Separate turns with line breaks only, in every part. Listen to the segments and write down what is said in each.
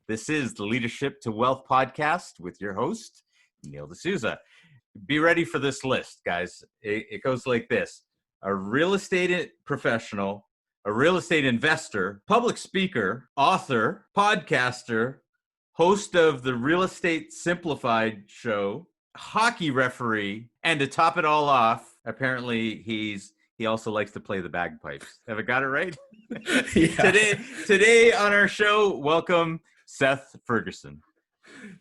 This is the Leadership to Wealth podcast with your host, Neil D'Souza. Be ready for this list, guys. It goes like this. A real estate professional, a real estate investor, public speaker, author, podcaster, host of the Real Estate Simplified show, hockey referee, and to top it all off, apparently he also likes to play the bagpipes. Have I got it right?
Yeah.
Today on our show, welcome Seth Ferguson.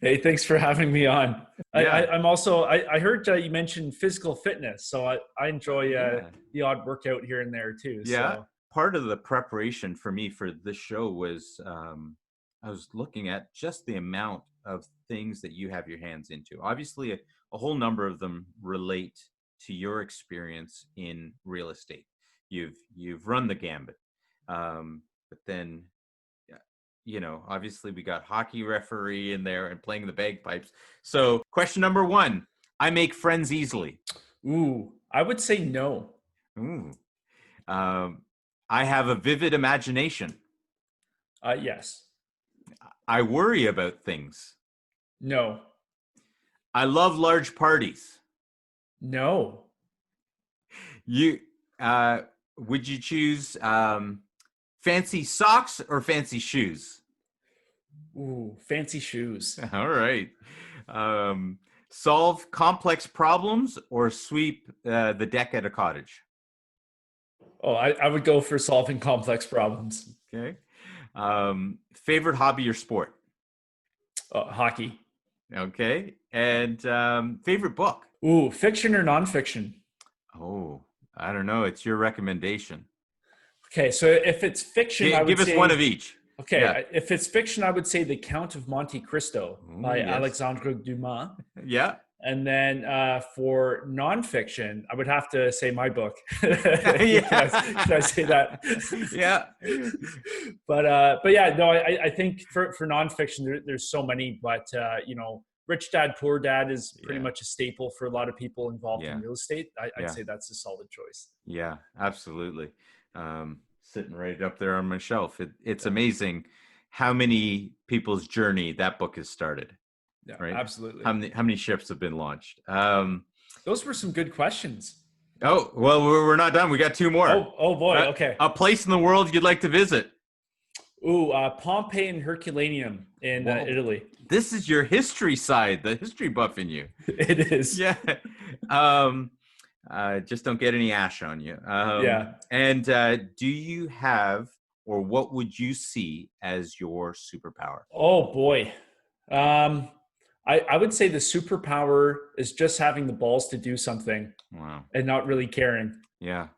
Hey, thanks for having me on.
Yeah.
I'm also, I heard you mentioned physical fitness, so I enjoy the odd workout here and there too.
Yeah.
So.
Part of the preparation for me for this show was I was looking at just the amount of things that you have your hands into. Obviously, a whole number of them relate to your experience in real estate. You've run the gambit, but then, you know, obviously we got hockey referee in there and playing the bagpipes. So question number one, I make friends easily.
Ooh, I would say no.
Ooh. I have a vivid imagination.
Yes.
I worry about things.
No.
I love large parties.
No.
You would you choose fancy socks or fancy shoes?
Ooh, fancy shoes.
All right. Solve complex problems or sweep the deck at a cottage?
Oh, I would go for solving complex problems.
Okay. Favorite hobby or sport?
Hockey.
Okay. And favorite book?
Ooh, fiction or nonfiction?
Oh, I don't know. It's your recommendation.
Okay, so if it's fiction, I would
give us
say,
one of each.
Okay,
Yeah.
If it's fiction, I would say The Count of Monte Cristo by
yes.
Alexandre Dumas.
Yeah.
And then for nonfiction, I would have to say my book.
Yeah.
Can I say that?
Yeah.
But yeah, no, I think for nonfiction, there's so many, but you know, Rich Dad, Poor Dad is pretty much a staple for a lot of people involved in real estate. I'd say that's a solid choice.
Yeah, absolutely. Sitting right up there on my shelf. It's amazing how many people's journey that book has started.
Yeah,
right?
Absolutely.
How many ships have been launched?
Those were some good questions.
Oh, well, we're not done. We got two more.
Oh boy. Okay.
A place in the world you'd like to visit?
Ooh, Pompeii and Herculaneum in Italy.
This is your history side, the history buff in you.
It is.
Yeah. Just don't get any ash on you.
Yeah.
And do you have, or what would you see as your superpower?
Oh boy. I would say the superpower is just having the balls to do something.
Wow.
And not really caring.
Yeah.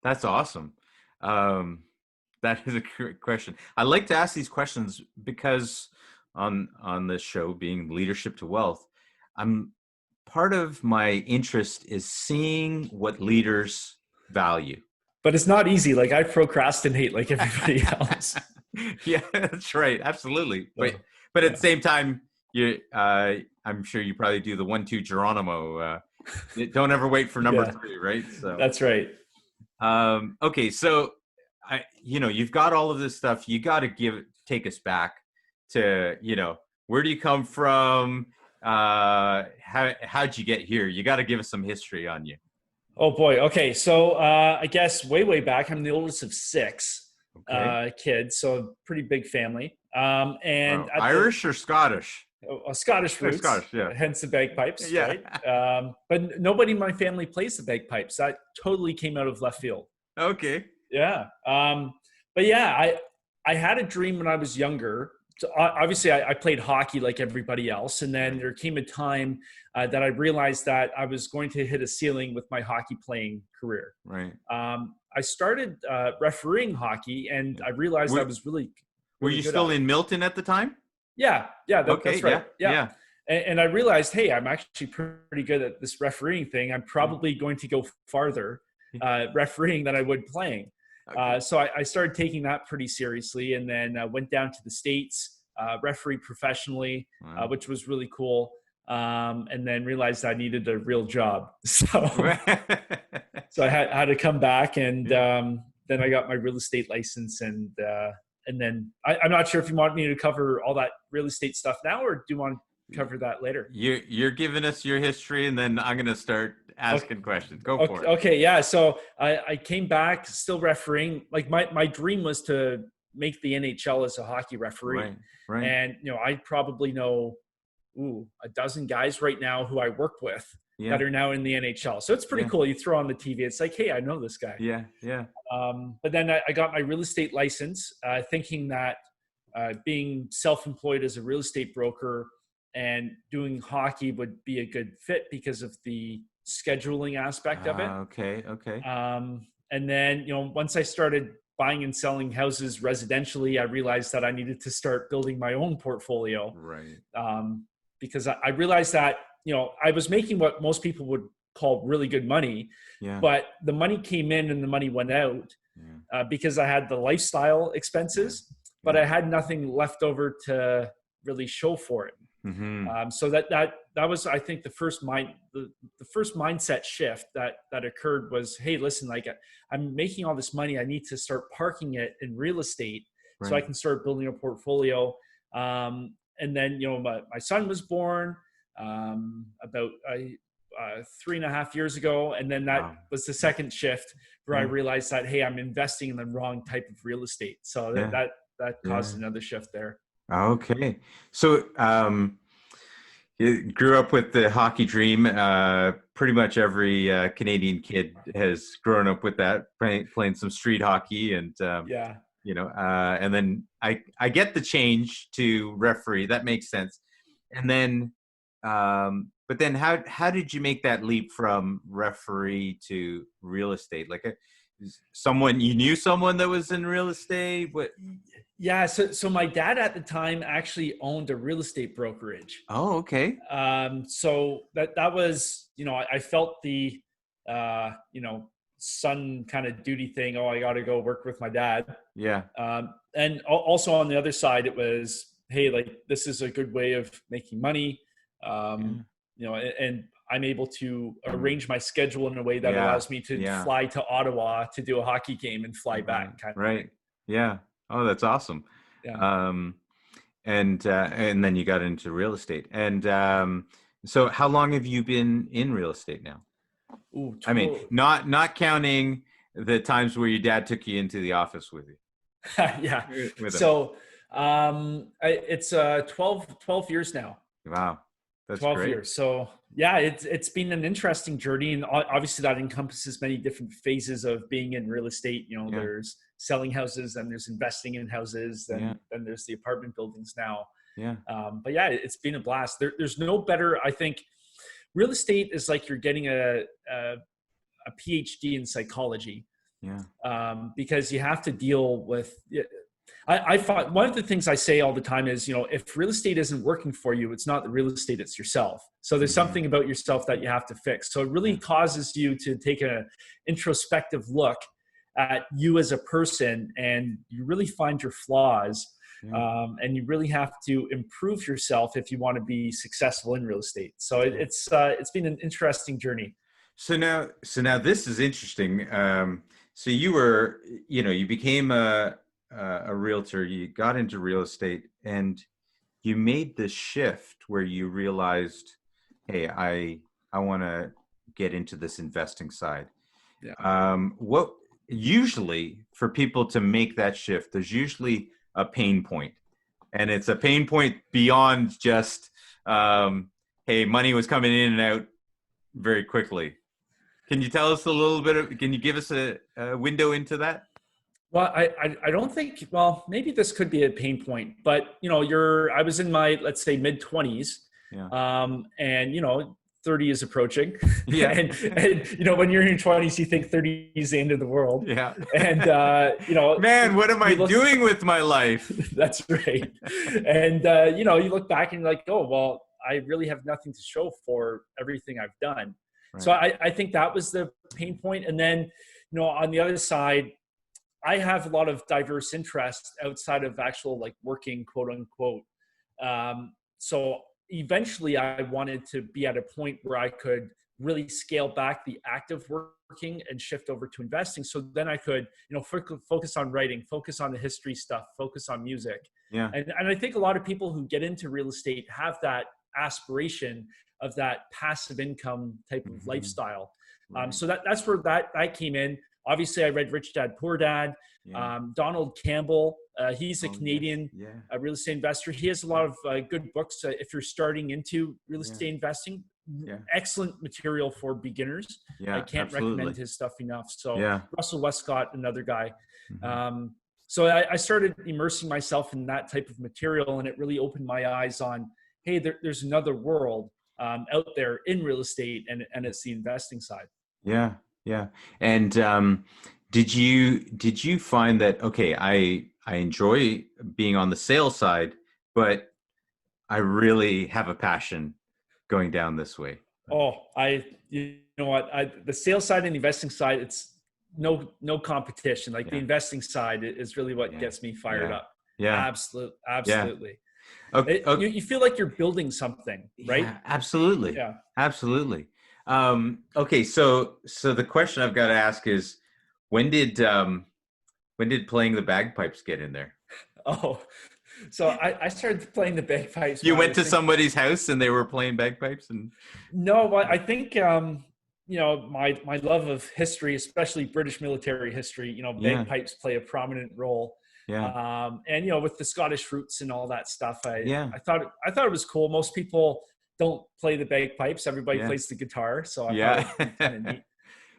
That's awesome. That is a great question. I like to ask these questions because on this show, being Leadership to Wealth, part of my interest is seeing what leaders value. But
it's not easy. Like I procrastinate like everybody else.
Yeah, that's right. Absolutely. But at the same time, I'm sure you probably do the 1-2 Geronimo. Don't ever wait for number 3, right? So
that's right.
Okay, so you've got all of this stuff. You got to take us back to, where do you come from? How'd you get here? You got to give us some history on you.
Oh boy. Okay, so I guess way back, I'm the oldest of 6 kids, so pretty big family. And
Irish or Scottish?
Scottish roots,
Scottish, yeah.
Hence the bagpipes, right? But nobody in my family plays the bagpipes. That totally came out of left field.
Okay.
Yeah. But yeah, I had a dream when I was younger. So obviously, I played hockey like everybody else. And then there came a time that I realized that I was going to hit a ceiling with my hockey playing career.
Right.
I started refereeing hockey, and I realized I was really
were you still in Milton at the time?
Yeah, that's right. Yeah. And I realized, hey, I'm actually pretty good at this refereeing thing. I'm probably going to go farther refereeing than I would playing. Okay. So I started taking that pretty seriously, and then went down to the States, refereed professionally, which was really cool. And then realized I needed a real job. So I had to come back, and then I got my real estate license, and And then I'm not sure if you want me to cover all that real estate stuff now, or do you want to cover that later?
You're giving us your history, and then I'm going to start asking questions. Go for it.
Okay. Yeah. So I came back still refereeing. Like my dream was to make the NHL as a hockey referee.
Right.
And, I probably know, a dozen guys right now who I work with that are now in the NHL. So it's pretty cool. You throw on the TV, it's like, hey, I know this guy.
Yeah.
But then I got my real estate license, thinking that being self-employed as a real estate broker and doing hockey would be a good fit because of the scheduling aspect of it.
Okay.
And then, once I started buying and selling houses residentially, I realized that I needed to start building my own portfolio.
Right.
Because I realized that, I was making what most people would call really good money, but the money came in and the money went out because I had the lifestyle expenses, but I had nothing left over to really show for it.
Mm-hmm.
So that was, I think, the first mindset shift that occurred was, hey, listen, like I'm making all this money. I need to start parking it in real estate so I can start building a portfolio. And then, my son was born about 3.5 years ago. And then that was the second shift where I realized that, hey, I'm investing in the wrong type of real estate. So that caused another shift there.
Okay. So you grew up with the hockey dream. Pretty much every Canadian kid has grown up with that, playing some street hockey. And, and then I get the change to referee. That makes sense. And then, but then how did you make that leap from referee to real estate? Like you knew someone that was in real estate? What?
Yeah. So my dad at the time actually owned a real estate brokerage.
Oh, okay.
So that was, I felt the, son kind of duty thing. Oh, I got to go work with my dad.
Yeah.
And also on the other side, it was, hey, like this is a good way of making money. And I'm able to arrange my schedule in a way that allows me to fly to Ottawa to do a hockey game and fly back. Kind of thing.
Yeah. Oh, that's awesome.
Yeah.
And then you got into real estate. And so how long have you been in real estate now?
Ooh,
I mean, not counting the times where your dad took you into the office with you.
Yeah. So it's 12 years now.
Wow. That's
12
great.
years. So yeah, it's been an interesting journey. And obviously that encompasses many different phases of being in real estate. There's selling houses, and there's investing in houses, then there's the apartment buildings now.
Yeah.
But yeah, it's been a blast. There's no better, I think. Real estate is like you're getting a PhD in psychology.
Yeah.
Because you have to deal with. I find one of the things I say all the time is, if real estate isn't working for you, it's not the real estate, it's yourself. So there's something about yourself that you have to fix. So it really causes you to take an introspective look at you as a person, and you really find your flaws. And you really have to improve yourself if you want to be successful in real estate. So it's been an interesting journey.
So now this is interesting. So you became a realtor, you got into real estate, and you made this shift where you realized, hey, I want to get into this investing side. What usually for people to make that shift, there's usually a pain point, and it's a pain point beyond just, hey, money was coming in and out very quickly. Can you tell us a little bit can you give us a window into that?
Well, I don't think, well, maybe this could be a pain point, but I was in my, let's say, mid-20s. And 30 is approaching.
Yeah.
and when you're in your 20s, you think 30 is the end of the world.
Yeah.
And
man, what am I doing with my life?
That's right. And you look back and you're like, oh, well, I really have nothing to show for everything I've done. Right. So I think that was the pain point. And then, on the other side, I have a lot of diverse interests outside of actual working, quote unquote. So eventually I wanted to be at a point where I could really scale back the active working and shift over to investing. So then I could, focus on writing, focus on the history stuff, focus on music.
Yeah.
And I think a lot of people who get into real estate have that aspiration of that passive income type of lifestyle.
Right.
So that's where that came in. Obviously, I read Rich Dad, Poor Dad.
Yeah.
Donald Campbell, he's a Canadian
yes.
real estate investor. He has a lot of good books if you're starting into real estate investing. Excellent material for beginners. I can't recommend his stuff enough. So Russell Westcott, another guy. So I started immersing myself in that type of material, and it really opened my eyes on, hey, there's another world out there in real estate, and it's the investing side.
Yeah. And did you find that, okay, I enjoy being on the sales side, but I really have a passion going down this way?
Oh, you know what? The sales side and the investing side, it's no competition. Like the investing side is really what gets me fired up. Yeah, absolutely.
Okay.
You feel like you're building something, right?
Yeah, absolutely.
Yeah,
absolutely. Okay, so the question I've got to ask is, when did playing the bagpipes get in there?
Oh, so I started playing the bagpipes.
You went to somebody's house and they were playing bagpipes? And
no, I think my love of history, especially British military history, bagpipes play a prominent role.
Yeah.
And with the Scottish roots and all that stuff, I thought it was cool. Most people don't play the bagpipes. Everybody plays the guitar. So I thought it was kind of neat.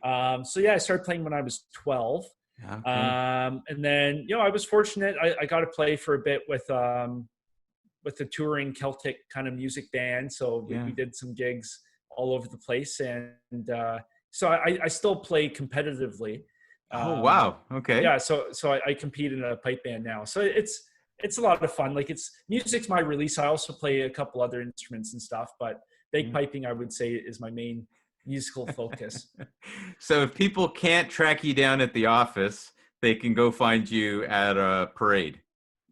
I started playing when I was 12.
Okay.
And then, I was fortunate. I got to play for a bit with the touring Celtic kind of music band. So we did some gigs all over the place. And so I still play competitively.
Oh, wow. Okay.
Yeah. So I compete in a pipe band now. So it's a lot of fun. Like music's my release. I also play a couple other instruments and stuff, but bagpiping, I would say, is my main musical focus.
So if people can't track you down at the office, they can go find you at a parade.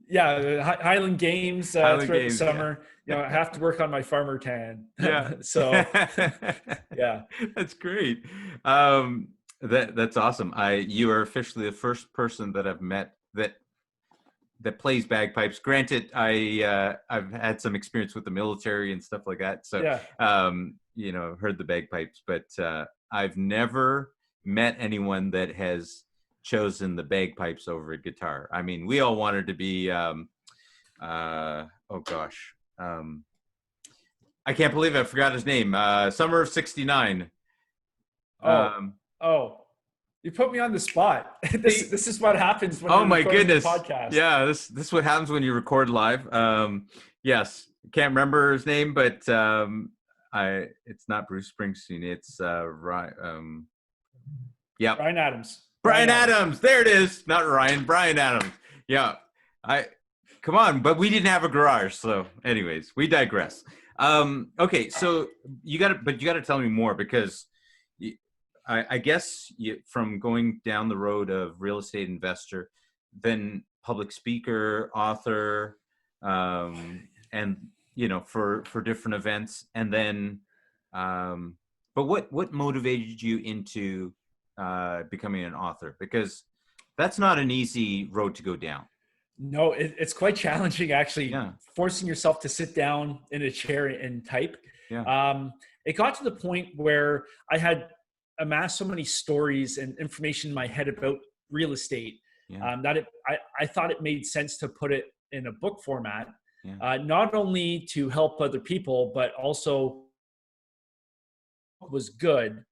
Yeah, Highland Games throughout the summer. I have to work on my farmer tan.
Yeah.
So yeah,
that's great. That's awesome. You are officially the first person that I've met that plays bagpipes. Granted, I've had some experience with the military and stuff like that. So heard the bagpipes, but I've never met anyone that has chosen the bagpipes over a guitar. I mean, we all wanted to be I can't believe I forgot his name. Summer of '69.
You put me on the spot. This is what happens when
oh my goodness
the podcast.
Yeah, this is what happens when you record live. Yes, can't remember his name, but it's not Bruce Springsteen. It's Ryan.
Bryan Adams.
Bryan Adams. There it is. Not Ryan. Bryan Adams. Yeah. Come on, but we didn't have a garage. So, anyways, we digress. Okay, so you got to tell me more, because I guess from going down the road of real estate investor, then public speaker, author, and for different events, and then, but what motivated you into becoming an author? Because that's not an easy road to go down.
No, it's quite challenging, actually. Forcing yourself to sit down in a chair and type. It got to the point where I had amassed so many stories and information in my head about real estate that I thought it made sense to put it in a book format, not only to help other people, but also was good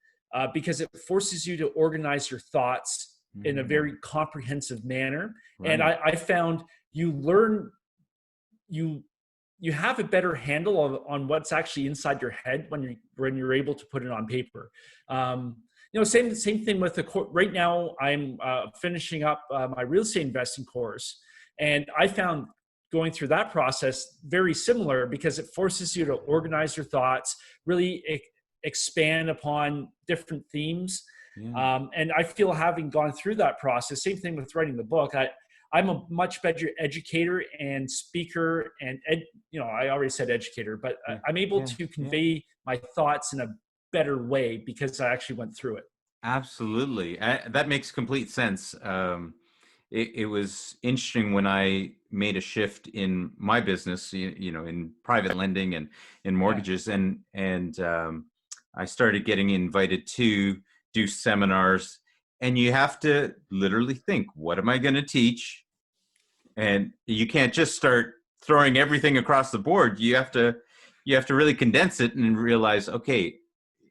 because it forces you to organize your thoughts in a very comprehensive manner. Right. And I found you have a better handle on what's actually inside your head when you're able to put it on paper. Same thing with right now I'm finishing up my real estate investing course. And I found going through that process very similar, because it forces you to organize your thoughts, really expand upon different themes. And I feel, having gone through that process, same thing with writing the book, I'm a much better educator and speaker, and I already said educator, but I'm able to convey my thoughts in a better way because I actually went through it.
Absolutely. That makes complete sense. It was interesting when I made a shift in my business, in private lending and in mortgages, and I started getting invited to do seminars, and you have to literally think, what am I going to teach? And you can't just start throwing everything across the board. You have to really condense it and realize, okay,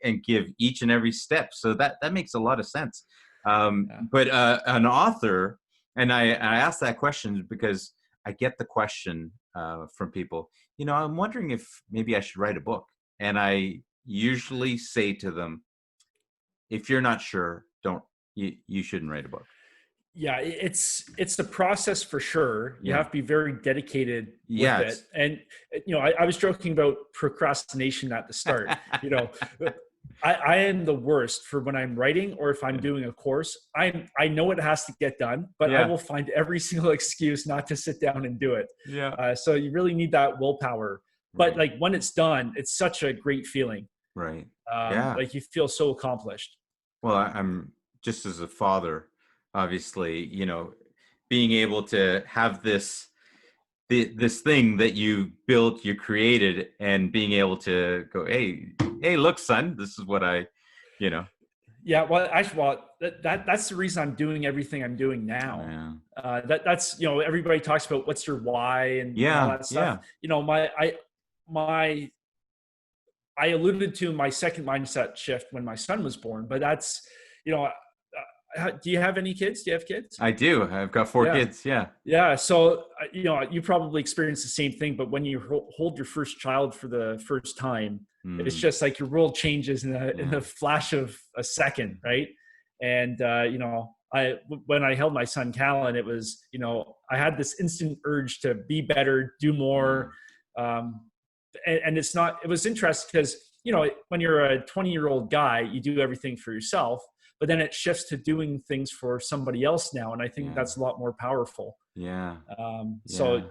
and give each and every step. So that makes a lot of sense. But an author, and I asked that question because I get the question from people, I'm wondering if maybe I should write a book. And I usually say to them, if you're not sure, you shouldn't write a book.
Yeah, it's the process for sure. You have to be very dedicated with it. And I was joking about procrastination at the start. I am the worst for when I'm writing or if I'm doing a course. I know it has to get done, but I will find every single excuse not to sit down and do it. So you really need that willpower. But like when it's done, it's such a great feeling.
Right.
Like you feel so accomplished.
Well, I'm just as a father, obviously, being able to have this thing that you built, you created, and being able to go, hey, look, son, this is what
Yeah, well, actually, that's the reason I'm doing everything I'm doing now. That's everybody talks about what's your why and all that stuff. I alluded to my second mindset shift when my son was born, but that's do you have any kids? Do you have kids?
I do. I've got 4 kids.
Yeah. So, you probably experience the same thing, but when you hold your first child for the first time, it's just like your world changes in a flash of a second. Right. And, when I held my son Callan, it was, I had this instant urge to be better, do more. And it was interesting because, when you're a 20-year-old guy, you do everything for yourself. But then it shifts to doing things for somebody else now. And I think that's a lot more powerful. So,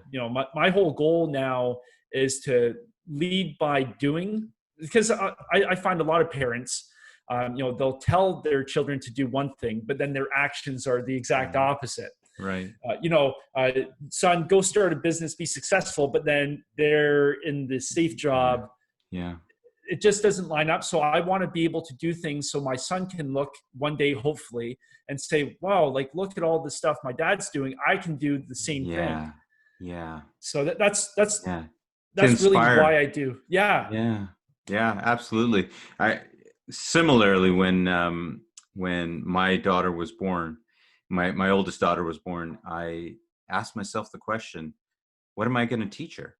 my whole goal now is to lead by doing, because I find a lot of parents, they'll tell their children to do one thing, but then their actions are the exact opposite.
Right.
Son, go start a business, be successful, but then they're in the safe job. It just doesn't line up. So I want to be able to do things so my son can look one day, hopefully, and say, wow, like, look at all the stuff my dad's doing. I can do the same thing. So that's really why I do.
Yeah, absolutely. Similarly, when my daughter was born, my oldest daughter was born, I asked myself the question, what am I going to teach her?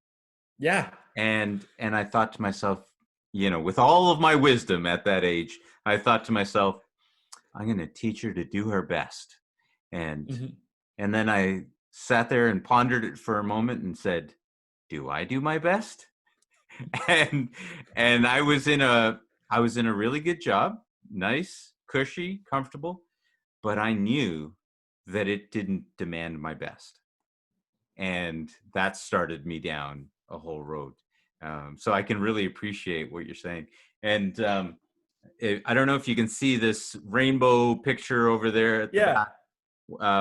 And I thought to myself, with all of my wisdom at that age, I thought to myself, I'm going to teach her to do her best. And then I sat there and pondered it for a moment and said, do I do my best? and I was in a really good job, nice, cushy, comfortable, but I knew that it didn't demand my best. And that started me down a whole road. So I can really appreciate what you're saying. And I don't know if you can see this rainbow picture over there at the back.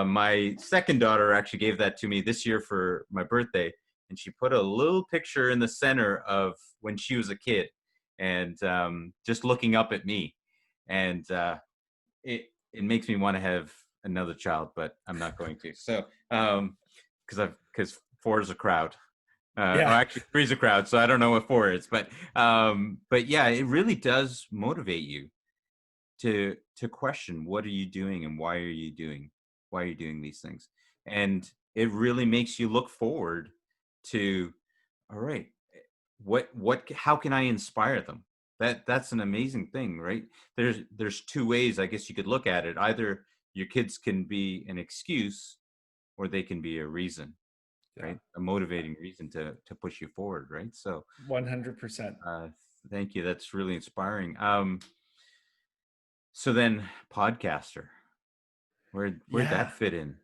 My second daughter actually gave that to me this year for my birthday. And she put a little picture in the center of when she was a kid and just looking up at me. And it makes me want to have another child, but I'm not going to. So because 4 is a crowd. Actually 3 is a crowd, so I don't know what 4 is, but yeah, it really does motivate you to question, what are you doing and why are you doing these things? And it really makes you look forward to, all right, how can I inspire them? That's an amazing thing, right? There's 2 ways I guess you could look at it. Either your kids can be an excuse or they can be a reason. Right, a motivating reason to push you forward, right? So
100%.
Thank you. That's really inspiring. So then, podcaster, where'd that fit in?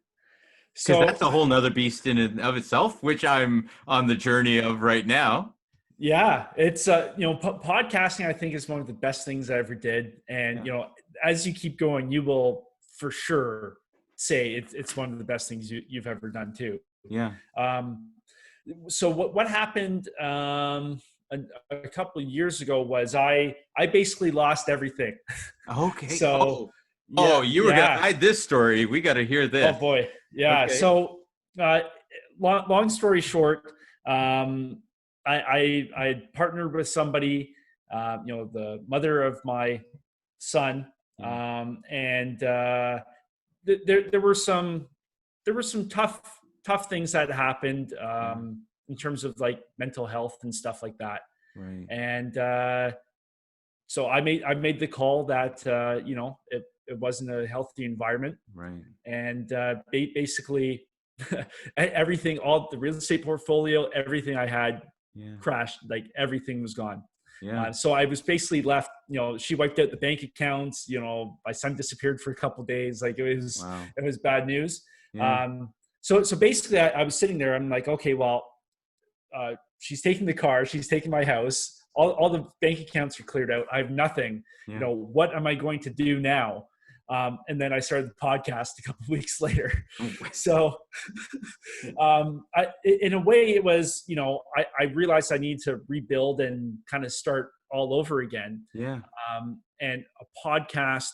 Because that's a whole nother beast in and of itself, which I'm on the journey of right now.
Yeah, it's podcasting I think is one of the best things I ever did, and as you keep going, you will for sure say it's one of the best things you've ever done too.
Yeah.
Um, so what happened a couple of years ago was I basically lost everything.
Okay.
So
Oh,
yeah,
you were gonna hide this story. We got to hear
oh
this.
boy, yeah.
Okay.
So uh, long story short, I partnered with somebody, the mother of my son, and there were some tough things that happened in terms of like mental health and stuff like that.
Right.
And so I made the call that it wasn't a healthy environment.
Right.
And basically everything, all the real estate portfolio, everything I had crashed. Like everything was gone.
Yeah.
So I was basically left, she wiped out the bank accounts, my son disappeared for a couple of days. Like it was bad news.
Yeah.
So basically I was sitting there. I'm like, okay, well, she's taking the car, she's taking my house. All the bank accounts are cleared out. I have nothing.
Yeah.
What am I going to do now? And then I started the podcast a couple of weeks later. So in a way it was, I realized I need to rebuild and kind of start all over again.
Yeah.
And a podcast,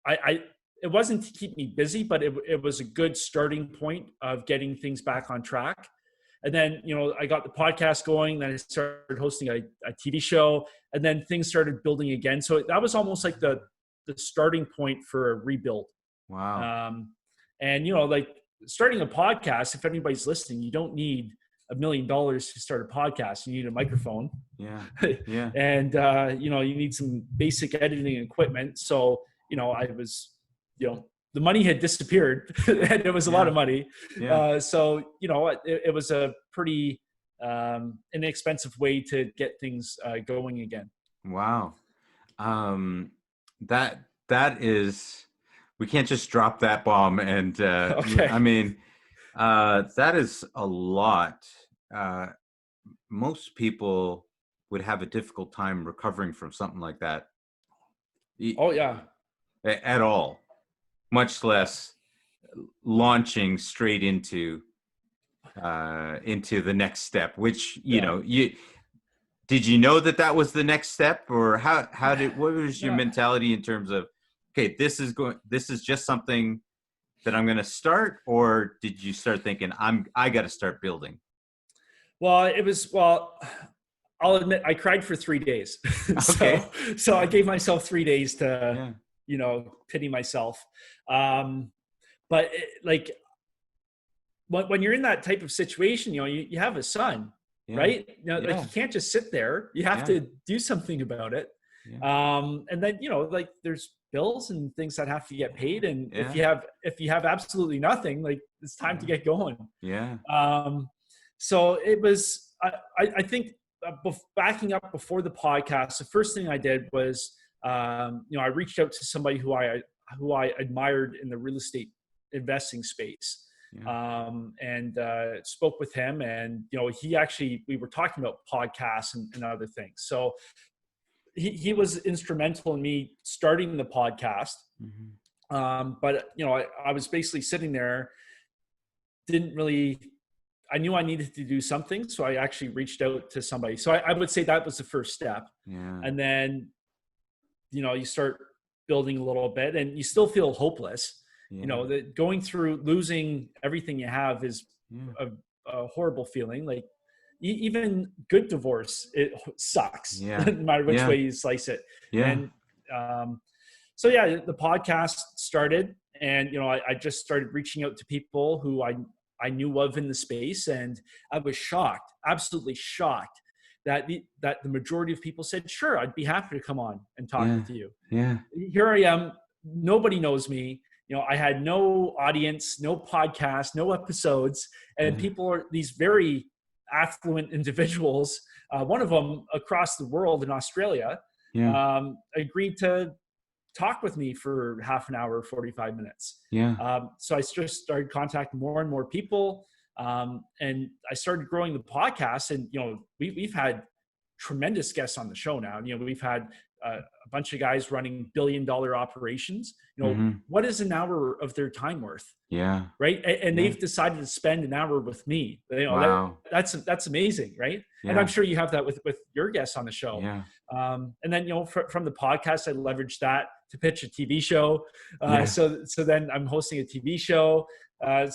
it wasn't to keep me busy, but it was a good starting point of getting things back on track. And then, I got the podcast going, then I started hosting a TV show, and then things started building again. So that was almost like the starting point for a rebuild.
Wow.
And, like starting a podcast, if anybody's listening, you don't need $1 million to start a podcast. You need a microphone.
Yeah. Yeah.
And, you need some basic editing equipment. So, I was, the money had disappeared and it was a lot of money.
Yeah.
So, it was a pretty inexpensive way to get things going again.
Wow. That is, we can't just drop that bomb. And
Okay.
I mean, that is a lot. Most people would have a difficult time recovering from something like that.
Oh yeah.
At all, much less launching straight into the next step, which, did you know that was the next step, or what was your mentality in terms of, okay, this is just something that I'm going to start, or did you start thinking I got to start building?
Well, I'll admit I cried for 3 days.
Okay.
So I gave myself 3 days to, pity myself. But when you're in that type of situation, you have a son, right? Like you can't just sit there. You have to do something about it. And then, there's bills and things that have to get paid. And if you have absolutely nothing, like it's time to get going.
Yeah.
So it was, I think backing up before the podcast, the first thing I did was, I reached out to somebody who I admired in the real estate investing space, and spoke with him, and we were talking about podcasts and other things. So he was instrumental in me starting the podcast. But I was basically sitting there, I knew I needed to do something, so I actually reached out to somebody. So I would say that was the first step. And then you start building a little bit, and you still feel hopeless. That going through losing everything you have is a horrible feeling. Like even good divorce, it sucks no matter which way you slice it. And so the podcast started, and I just started reaching out to people who I knew of in the space, and I was shocked, absolutely shocked, that the majority of people said, sure, I'd be happy to come on and talk with you. Here I am, nobody knows me. I had no audience, no podcast, no episodes, and people are these very affluent individuals. One of them across the world in Australia agreed to talk with me for half an hour, 45 minutes. So I just started contacting more and more people. And I started growing the podcast, and, we've had tremendous guests on the show now. We've had a bunch of guys running billion-dollar operations. What is an hour of their time worth?
Yeah.
Right. And they've decided to spend an hour with me.
Wow.
That's amazing. Right.
Yeah.
And I'm sure you have that with your guests on the show.
Yeah.
And then, from the podcast, I leveraged that to pitch a TV show. So then I'm hosting a TV show. I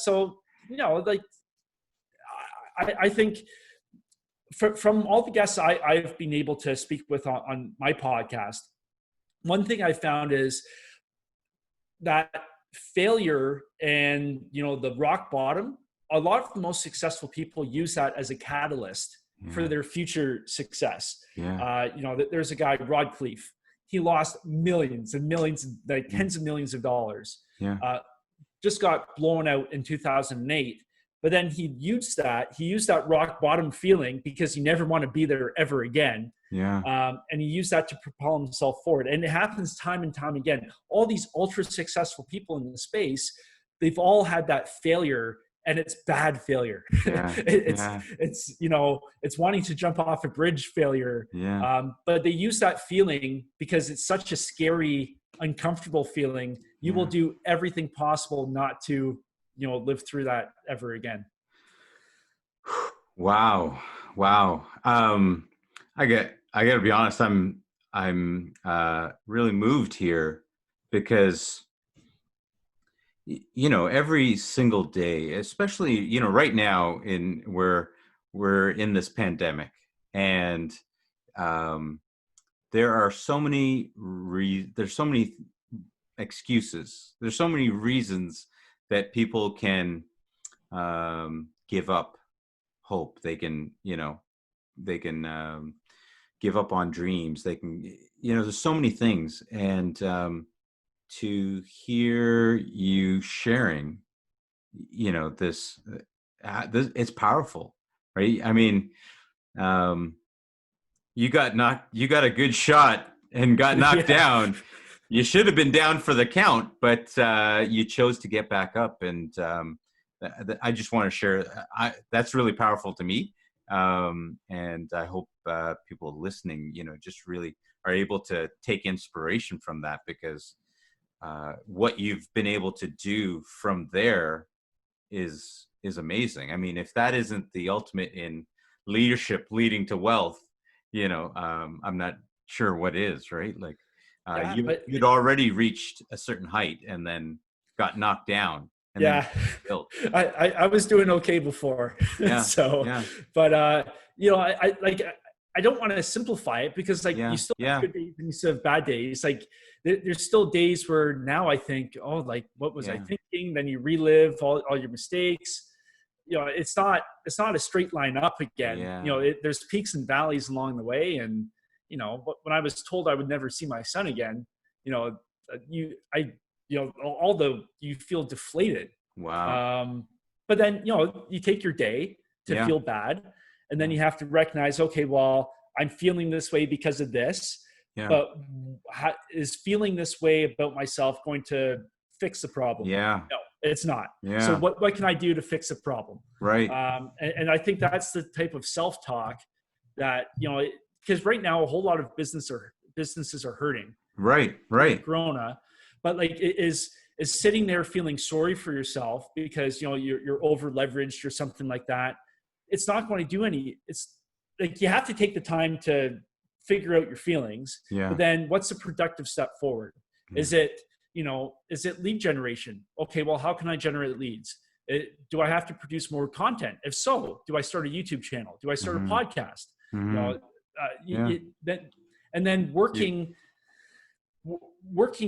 think from all the guests I've been able to speak with on my podcast, one thing I found is that failure and, the rock bottom, a lot of the most successful people use that as a catalyst for their future success.
Yeah.
There's a guy, Rod Cleef. He lost millions and millions, like tens of millions of dollars.
Yeah.
Just got blown out in 2008. But then he used that rock bottom feeling because he never wanted to be there ever again.
Yeah.
And he used that to propel himself forward. And it happens time and time again. All these ultra successful people in the space, they've all had that failure, and it's bad failure.
Yeah.
It's wanting to jump off a bridge failure.
Yeah.
But they use that feeling because it's such a scary, uncomfortable feeling. You will do everything possible not to, live through that ever again.
Wow. I got to be honest. I'm really moved here because, every single day, especially, right now we're in this pandemic, and there are so many there's so many excuses. There's so many reasons that people can give up hope. They can, give up on dreams. They can, there's so many things. And to hear you sharing, this, it's powerful, right? I mean, you got a good shot and got knocked down. You should have been down for the count, but you chose to get back up. And I just want to share, that's really powerful to me. And I hope people listening, just really are able to take inspiration from that, because what you've been able to do from there is amazing. I mean, if that isn't the ultimate in leadership leading to wealth, I'm not sure what is, right? Like, you'd already reached a certain height and then got knocked down. And then built.
I was doing okay before. But I don't want to simplify it, because you still have good days and you still have bad days. Like there's still days where now I think, what was I thinking? Then you relive all your mistakes. It's not a straight line up again. There's peaks and valleys along the way. And, when I was told I would never see my son again, you feel deflated.
Wow.
But then, you take your day to feel bad, and then you have to recognize, okay, well, I'm feeling this way because of this, but is feeling this way about myself going to fix the problem? No, it's not. So what can I do to fix the problem?
Right.
And I think that's the type of self-talk that, because right now a whole lot of businesses are hurting.
Right.
Corona, but is sitting there feeling sorry for yourself because you're over leveraged or something like that. It's not going to do any. It's like you have to take the time to figure out your feelings. But then what's the productive step forward? Is it lead generation? Okay, well, how can I generate leads? Do I have to produce more content? If so, do I start a YouTube channel? Do I start a podcast? And then working,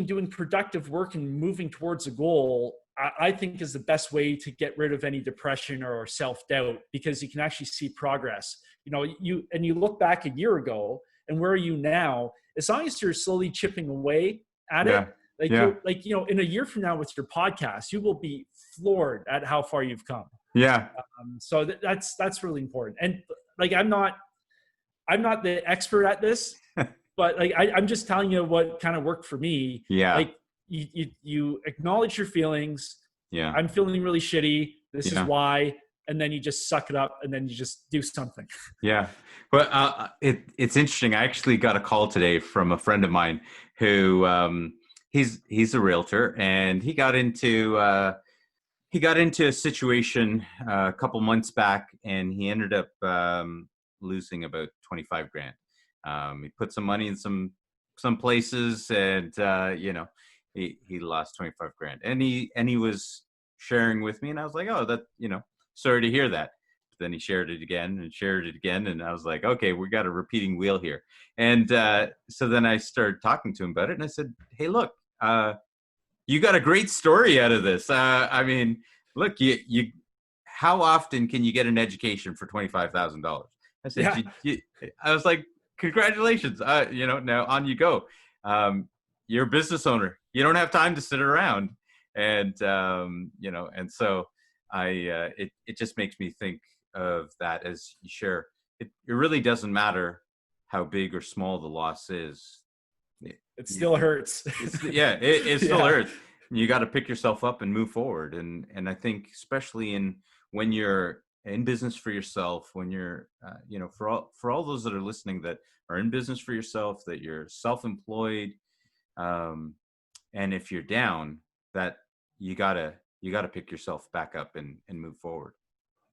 doing productive work and moving towards a goal, I think is the best way to get rid of any depression or self-doubt, because you can actually see progress. You look back a year ago and where are you now? As long as you're slowly chipping away at it, in a year from now with your podcast, you will be floored at how far you've come. So that's really important. And I'm not the expert at this, but I'm just telling you what kind of worked for me. You acknowledge your feelings. I'm feeling really shitty. This is why. and then you just suck it up and then you just do something.
Yeah. Well, it's interesting. I actually got a call today from a friend of mine who, he's a realtor, and he got into a situation a couple months back, and he ended up losing about 25 grand. He put some money in some places, and he lost 25 grand, and he was sharing with me, and I was like, oh, that, sorry to hear that. But then he shared it again, and I was like, okay, we got a repeating wheel here. And so then I started talking to him about it, and I said, hey, look, you got a great story out of this. I mean, look, you how often can you get an education for $25,000? I said, I was like, congratulations. Now on you go. You're a business owner. You don't have time to sit around. And, and so it just makes me think of that as you share. It really doesn't matter how big or small the loss is.
It still hurts.
It still hurts. You got to pick yourself up and move forward. And I think especially when you're in business for yourself, when you're, for all those that are listening that are in business for yourself, that you're self-employed, and if you're down, that you gotta pick yourself back up and move forward.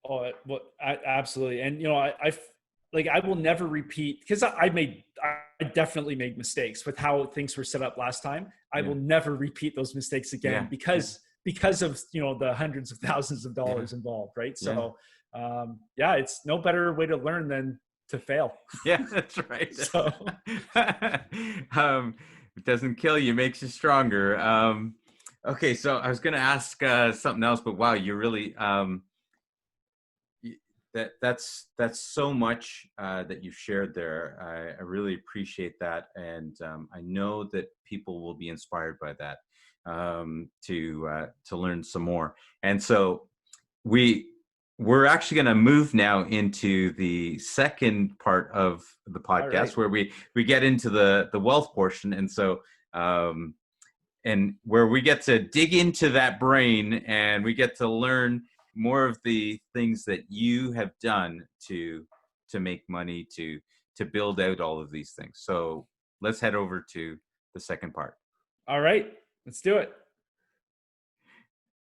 Oh, well, absolutely. And, I will never repeat, because I definitely made mistakes with how things were set up last time. I will never repeat those mistakes again because of, the hundreds of thousands of dollars involved. Right. So, it's no better way to learn than to fail.
Yeah, that's right.
So,
it doesn't kill you, makes you stronger. Okay. So I was going to ask something else, but wow, you really, that's so much that you've shared there. I really appreciate that, and I know that people will be inspired by that to learn some more. And so we're actually going to move now into the second part of the podcast, where we get into the wealth portion, and so and where we get to dig into that brain, and we get to learn more of the things that you have done to make money, to build out all of these things. So let's head over to the second part.
All right, let's do it.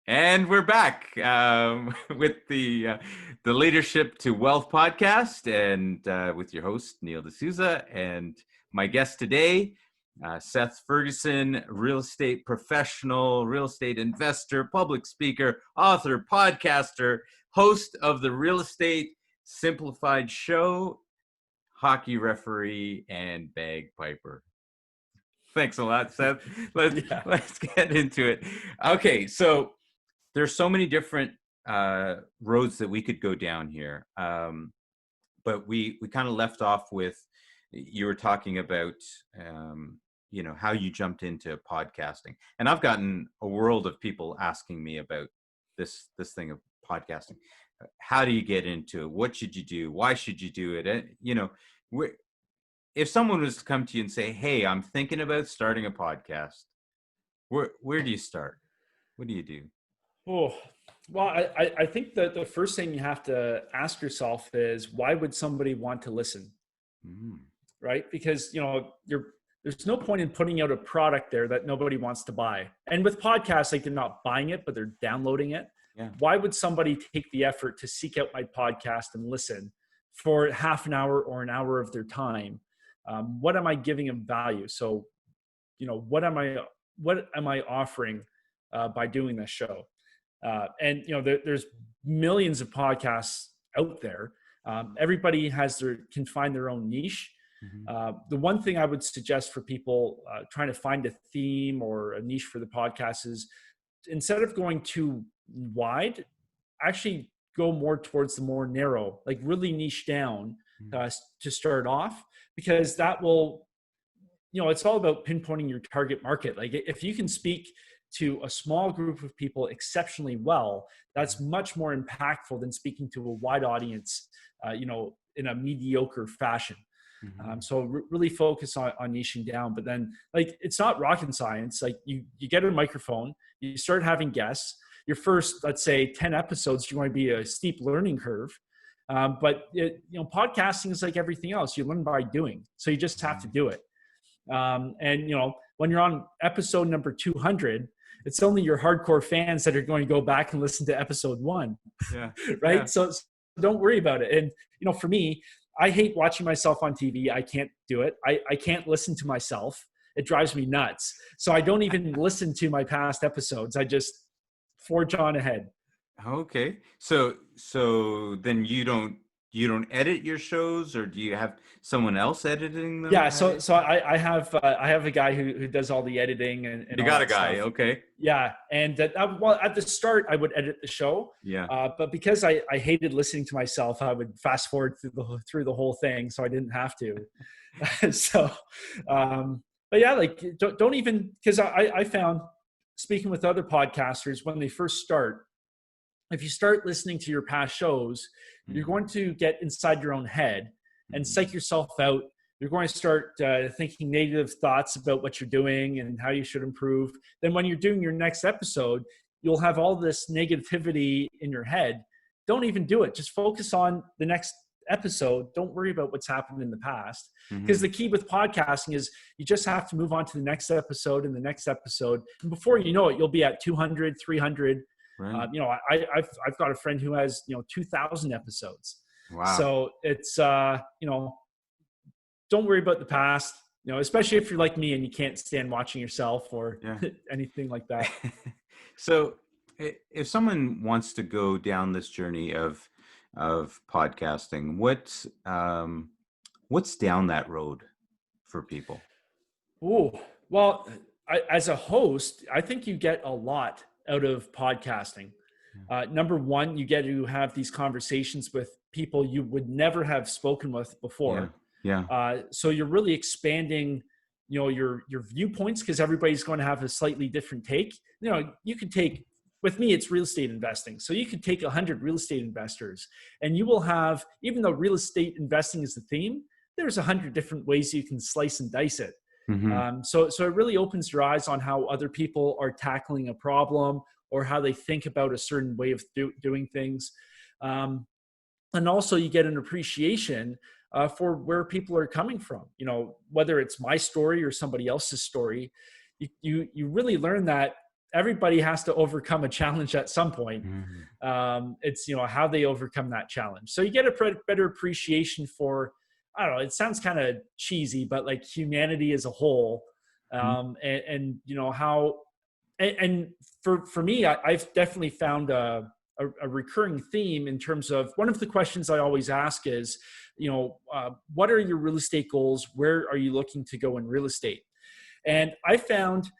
And we're back with the Leadership to Wealth podcast, and with your host, Neil D'Souza, and my guest today, Seth Ferguson, real estate professional, real estate investor, public speaker, author, podcaster, host of the Real Estate Simplified show, hockey referee, and bagpiper. Thanks a lot, Seth. Let's get into it. Okay, so there's so many different roads that we could go down here, but we kind of left off with, you were talking about how you jumped into podcasting, and I've gotten a world of people asking me about this thing of podcasting. How do you get into it? What should you do? Why should you do it? And if someone was to come to you and say, hey, I'm thinking about starting a podcast, where do you start? What do you do?
Oh, well, I think that the first thing you have to ask yourself is, why would somebody want to listen? Right? Because, there's no point in putting out a product there that nobody wants to buy. And with podcasts, they're not buying it, but they're downloading it. Yeah. Why would somebody take the effort to seek out my podcast and listen for half an hour or an hour of their time? What am I giving them value? So, what am I offering by doing this show? And there's millions of podcasts out there. Everybody can find their own niche. The one thing I would suggest for people trying to find a theme or a niche for the podcast is, instead of going too wide, actually go more towards the more narrow, like really niche down to start off, because that will, it's all about pinpointing your target market. Like if you can speak to a small group of people exceptionally well, that's much more impactful than speaking to a wide audience, in a mediocre fashion. So really focus on niching down, but then it's not rocket science. Like you get a microphone, you start having guests, your first, let's say 10 episodes, you're going to be a steep learning curve. But podcasting is like everything else. You learn by doing. So you just have to do it. And when you're on episode number 200, it's only your hardcore fans that are going to go back and listen to episode 1.
Yeah.
Right.
Yeah.
So don't worry about it. And, for me, I hate watching myself on TV. I can't do it. I can't listen to myself. It drives me nuts. So I don't even listen to my past episodes. I just forge on ahead.
Okay. So then you don't edit your shows, or do you have someone else editing them?
Yeah. So I have a guy who does all the editing and
you got a guy.
Stuff.
Okay.
Yeah. And well, at the start I would edit the show.
Yeah.
But because I hated listening to myself, I would fast forward through the whole thing. So I didn't have to. So, but yeah, like don't even, because I found, speaking with other podcasters, when they first start, if you start listening to your past shows, you're going to get inside your own head and psych yourself out. You're going to start thinking negative thoughts about what you're doing and how you should improve. Then when you're doing your next episode, you'll have all this negativity in your head. Don't even do it. Just focus on the next episode. Don't worry about what's happened in the past. Because the key with podcasting is you just have to move on to the next episode and the next episode. And before you know it, you'll be at 200, 300. Right. I've got a friend who has 2,000 episodes.
Wow. So
it's don't worry about the past. Especially if you're like me and you can't stand watching yourself or anything like that.
So, if someone wants to go down this journey of podcasting, what's down that road for people?
Oh, well, as a host, I think you get a lot out of podcasting. Number one, you get to have these conversations with people you would never have spoken with before. So you're really expanding, your viewpoints, because everybody's going to have a slightly different take. You could take, with me, it's real estate investing. So you could take 100 real estate investors and you will have, even though real estate investing is the theme, there's 100 different ways you can slice and dice it. So it really opens your eyes on how other people are tackling a problem or how they think about a certain way of doing things. And also you get an appreciation for where people are coming from, whether it's my story or somebody else's story. You really learn that everybody has to overcome a challenge at some point. It's, how they overcome that challenge. So you get a better appreciation for, I don't know, it sounds kind of cheesy, but like humanity as a whole. And how, and for me, I've definitely found a recurring theme in terms of, one of the questions I always ask is, what are your real estate goals? Where are you looking to go in real estate? And I found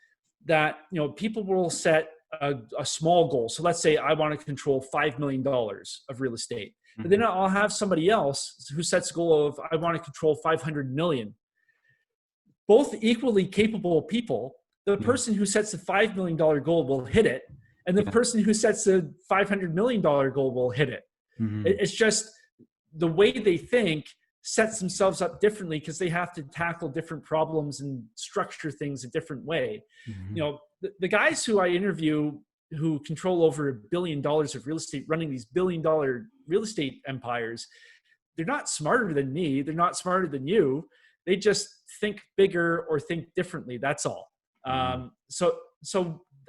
that, people will set a small goal. So let's say I want to control $5 million of real estate. But then I'll have somebody else who sets a goal of, I want to control 500 million. Both equally capable people. The person who sets the $5 million goal will hit it. And the person who sets the $500 million goal will hit it. It's just the way they think sets themselves up differently, because they have to tackle different problems and structure things a different way. The guys who I interview who control over $1 billion of real estate, running these $1 billion real estate empires, they're not smarter than me. They're not smarter than you. They just think bigger or think differently. That's all. So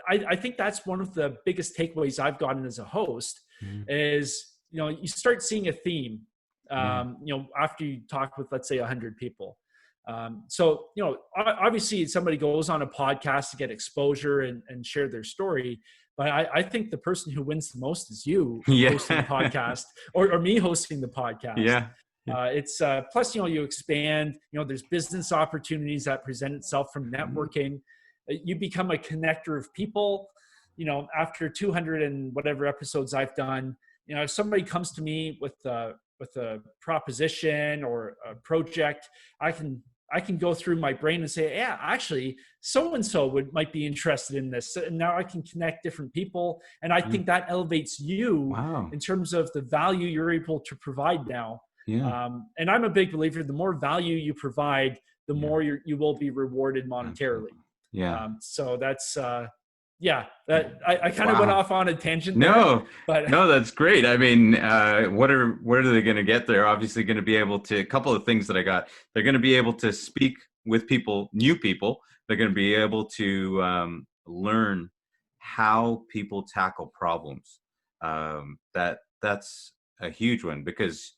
I think that's one of the biggest takeaways I've gotten as a host is, you start seeing a theme, after you talk with, let's say, 100 people. So, obviously somebody goes on a podcast to get exposure and share their story. But I think the person who wins the most is you hosting the podcast or me hosting the podcast. It's plus, you expand, there's business opportunities that present itself from networking. You become a connector of people. After 200 and whatever episodes I've done, if somebody comes to me with a proposition or a project, I can go through my brain and say, yeah, actually, so-and-so might be interested in this. And now I can connect different people. And I think that elevates you in terms of the value you're able to provide now. And I'm a big believer, the more value you provide, the more you will be rewarded monetarily. So that's, Yeah, I kind of went off on a tangent
there,
but
no, that's great. I mean, what are they going to get? They're obviously going to be able to, a couple of things that I got, they're going to be able to speak with people, new people. They're going to be able to learn how people tackle problems. That's a huge one, because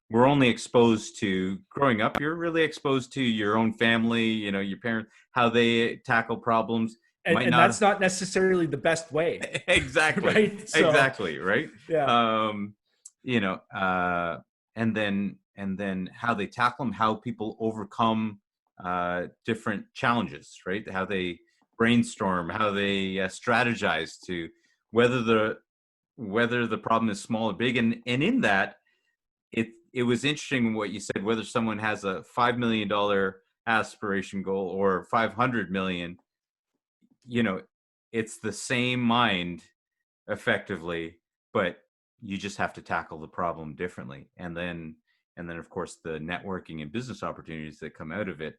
we're only exposed to, growing up, you're really exposed to your own family, your parents, how they tackle problems.
And that's not necessarily the best way.
Exactly.
Right. So,
exactly. Right.
Yeah.
And then how they tackle them, how people overcome different challenges, right? How they brainstorm, how they strategize to whether the problem is small or big. And in that, it was interesting what you said, whether someone has a $5 million aspiration goal or 500 million, it's the same mind effectively, but you just have to tackle the problem differently. And then of course the networking and business opportunities that come out of it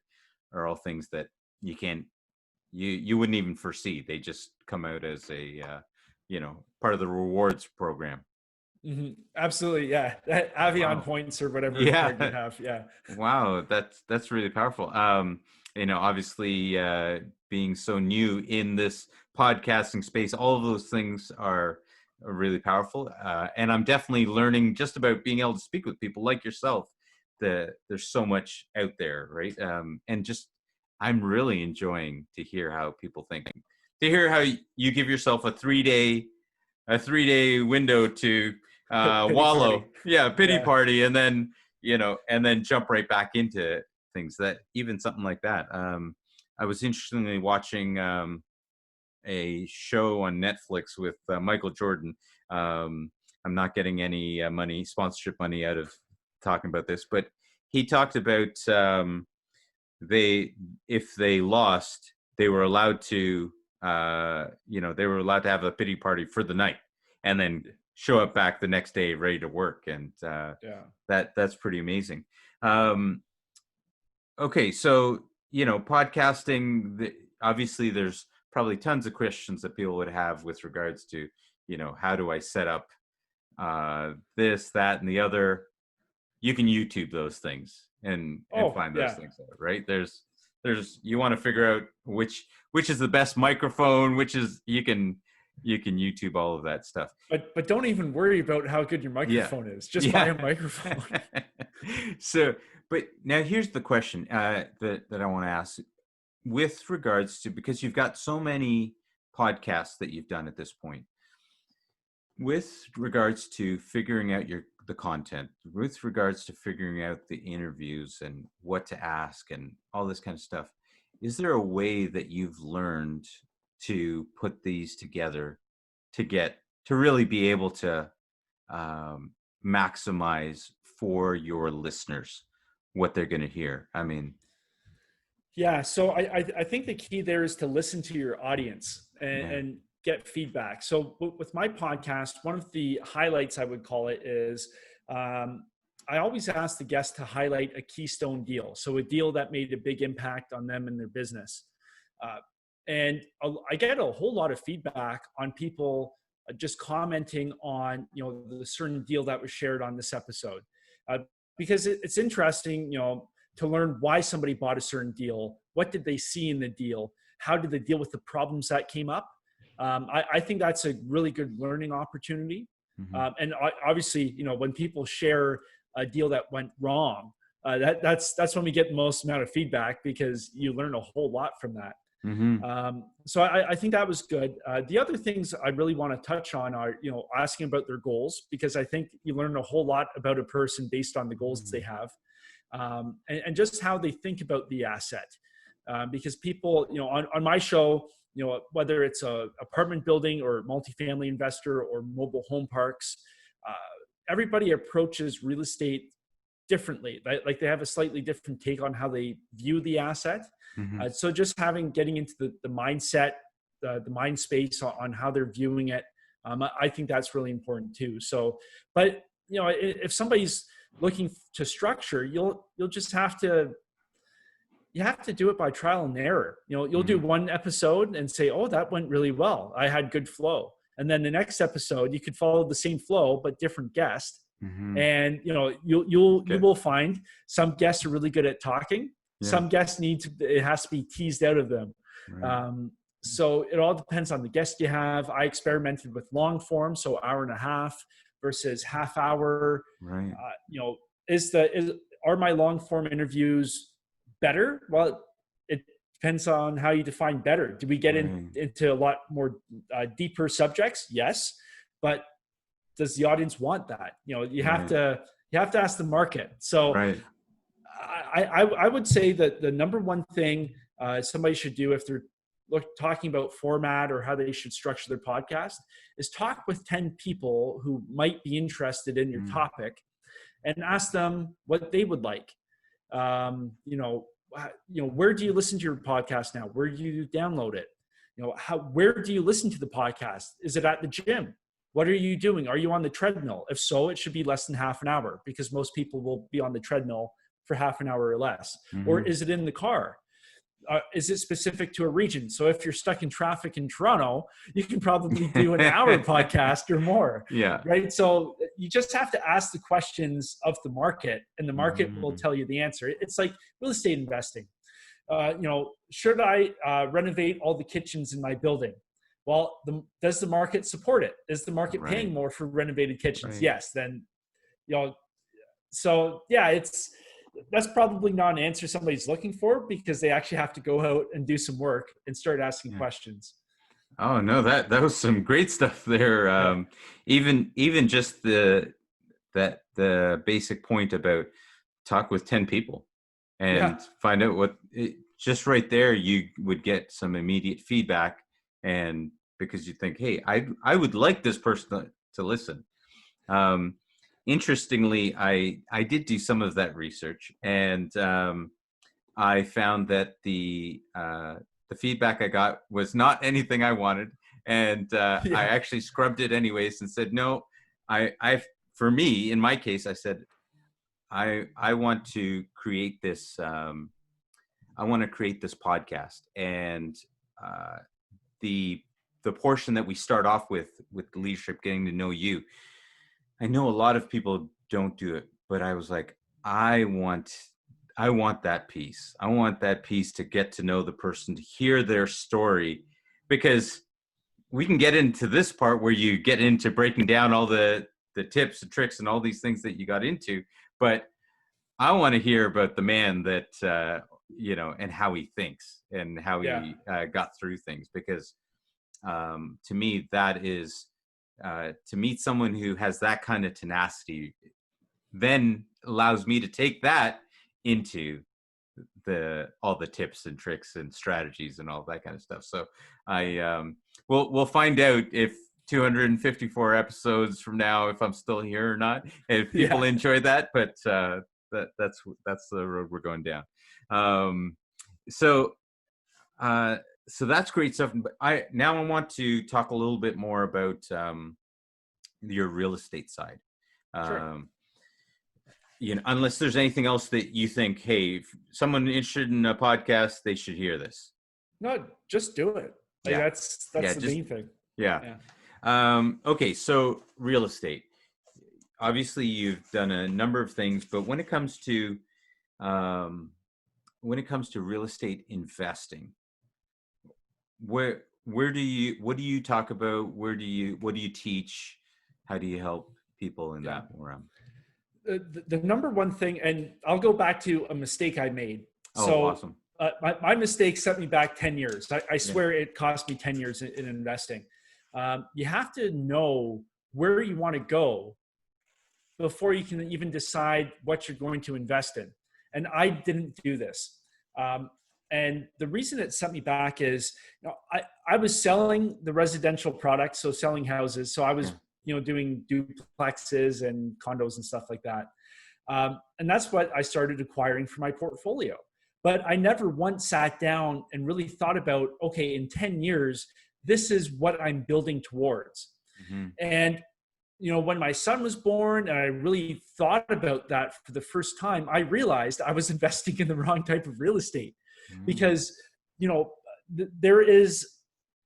are all things that you wouldn't even foresee. They just come out as a part of the rewards program.
Mm-hmm. Absolutely. Yeah. Avion points or whatever card you have. Yeah.
Wow. That's really powerful. Obviously, being so new in this podcasting space, all of those things are really powerful. And I'm definitely learning just about being able to speak with people like yourself. There's so much out there, right? And just, I'm really enjoying to hear how people think, to hear how you give yourself a 3-day window to wallow. Pity party. And then, jump right back into things, that even something like that. I was interestingly watching a show on Netflix with Michael Jordan. I'm not getting any sponsorship money out of talking about this, but he talked about if they lost, they were allowed to have a pity party for the night, and then show up back the next day ready to work. And that's pretty amazing. Okay, so podcasting, obviously there's probably tons of questions that people would have with regards to how do I set up this, that, and the other. You can YouTube those things and find those things out, right? There's you want to figure out which is the best microphone, which is you can YouTube all of that stuff.
But don't even worry about how good your microphone is. Just buy a microphone.
So, but now here's the question that I want to ask with regards to, because you've got so many podcasts that you've done at this point, with regards to figuring out the content, with regards to figuring out the interviews and what to ask and all this kind of stuff, is there a way that you've learned to put these together to really be able to maximize for your listeners what they're going to hear? I mean,
yeah. So I think the key there is to listen to your audience and get feedback. So with my podcast, one of the highlights, I would call it, is I always ask the guest to highlight a keystone deal. So a deal that made a big impact on them and their business. And I get a whole lot of feedback on people just commenting on, the certain deal that was shared on this episode. Because it's interesting, to learn why somebody bought a certain deal. What did they see in the deal? How did they deal with the problems that came up? I think that's a really good learning opportunity. Mm-hmm. And obviously, when people share a deal that went wrong, that's when we get the most amount of feedback, because you learn a whole lot from that. Mm-hmm. So I think that was good. The other things I really want to touch on are, asking about their goals, because I think you learn a whole lot about a person based on the goals mm-hmm. they have, and just how they think about the asset. Because people, on my show, whether it's a apartment building or multifamily investor or mobile home parks, everybody approaches real estate differently. Like they have a slightly different take on how they view the asset. Mm-hmm. So just getting into the mindset, the mind space on how they're viewing it, I think that's really important too. So, but if somebody's looking to structure, you'll just have to you have to do it by trial and error. You'll do one episode and say, oh, that went really well. I had good flow. And then the next episode, you could follow the same flow, but different guest. And, you will find some guests are really good at talking. Some guests it has to be teased out of them. Right. So it all depends on the guest you have. I experimented with long form, so hour and a half versus half hour. Right. Are my long form interviews better? Well, it depends on how you define better. Do we get into a lot more deeper subjects? Yes, but does the audience want that? You have to ask the market. So I would say that the number one thing somebody should do if they're talking about format or how they should structure their podcast is talk with 10 people who might be interested in your topic and ask them what they would like. Where do you listen to your podcast now? Where do you download it? Where do you listen to the podcast? Is it at the gym? What are you doing? Are you on the treadmill? If so, it should be less than half an hour because most people will be on the treadmill for half an hour or less. Or is it in the car? Is it specific to a region? So if you're stuck in traffic in Toronto, you can probably do an hour podcast or more. Yeah. Right. So you just have to ask the questions of the market, and the market will tell you the answer. It's like real estate investing. Should I renovate all the kitchens in my building? Well, does the market support it? Is the market paying more for renovated kitchens? Right. Yes. Then, so yeah, that's probably not an answer somebody's looking for because they actually have to go out and do some work and start asking questions.
Oh no, that was some great stuff there. Even just the basic point about talk with 10 people and find out just right there, you would get some immediate feedback, and because you think, hey, I would like this person to listen. Interestingly, I did do some of that research, and I found that the feedback I got was not anything I wanted, and I actually scrubbed it anyways and said, no, for me, in my case, I said, I want to create this. I want to create this podcast, and the portion that we start off with leadership, getting to know you. I know a lot of people don't do it, but I was like, I want that piece. I want that piece to get to know the person, to hear their story, because we can get into this part where you get into breaking down all the tips and tricks and all these things that you got into, but I want to hear about the man that, and how he thinks and how he got through things, because to me, that is, to meet someone who has that kind of tenacity then allows me to take that into all the tips and tricks and strategies and all that kind of stuff. So we'll find out if 254 episodes from now, if I'm still here or not, if people enjoy that, but that's the road we're going down. So that's great stuff. But I want to talk a little bit more about your real estate side. Sure. Unless there's anything else that you think, hey, if someone interested in a podcast, they should hear this.
No, just do it. That's the main thing.
Yeah. Okay, so real estate. Obviously, you've done a number of things, but when it comes to real estate investing, what do you talk about? What do you teach? How do you help people in that realm?
The number one thing, and I'll go back to a mistake I made.
Oh, awesome.
My mistake set me back 10 years. I swear it cost me 10 years in investing. You have to know where you want to go before you can even decide what you're going to invest in. And I didn't do this. And the reason it set me back is, I was selling the residential products, so selling houses. So I was, doing duplexes and condos and stuff like that. And that's what I started acquiring for my portfolio. But I never once sat down and really thought about, okay, in 10 years, this is what I'm building towards. Mm-hmm. And, when my son was born and I really thought about that for the first time, I realized I was investing in the wrong type of real estate. because,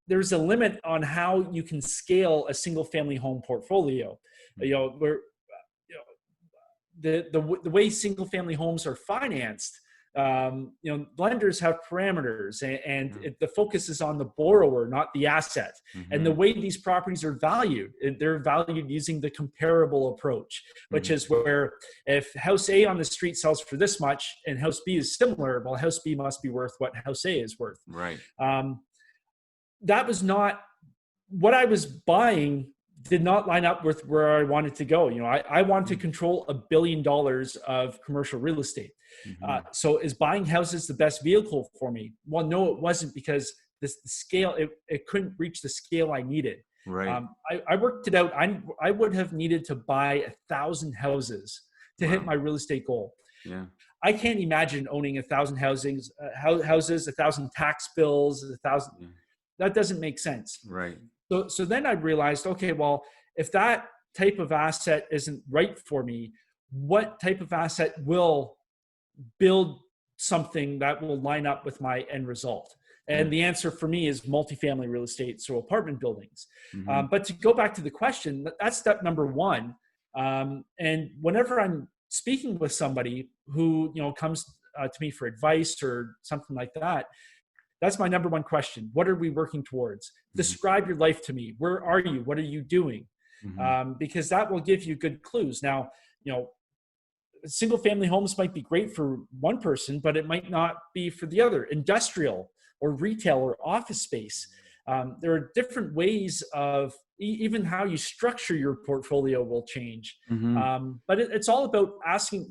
there's a limit on how you can scale a single family home portfolio. Where the way single family homes are financed, lenders have parameters, and the focus is on the borrower, not the asset. And the way these properties are valued, they're valued using the comparable approach, which is where if house A on the street sells for this much and house B is similar, well, house B must be worth what house A is worth.
Right.
That was not what I was buying. Did not line up with where I wanted to go. I wanted to control $1 billion of commercial real estate. So is buying houses the best vehicle for me? Well, no, it wasn't, because the scale, it couldn't reach the scale I needed.
Right.
I worked it out. I would have needed to buy 1,000 houses to hit my real estate goal.
Yeah.
I can't imagine owning 1,000 houses, 1,000 tax bills, 1,000. That doesn't make sense.
Right.
So then I realized, okay, well, if that type of asset isn't right for me, what type of asset will build something that will line up with my end result? And the answer for me is multifamily real estate, so apartment buildings. But to go back to the question, that's step number one. And whenever I'm speaking with somebody who comes to me for advice or something like that, that's my number one question. What are we working towards? Describe your life to me. Where are you? What are you doing? Because that will give you good clues. Now, single family homes might be great for one person, but it might not be for the other. Industrial or retail or office space. There are different ways of even how you structure your portfolio will change. But it's all about asking,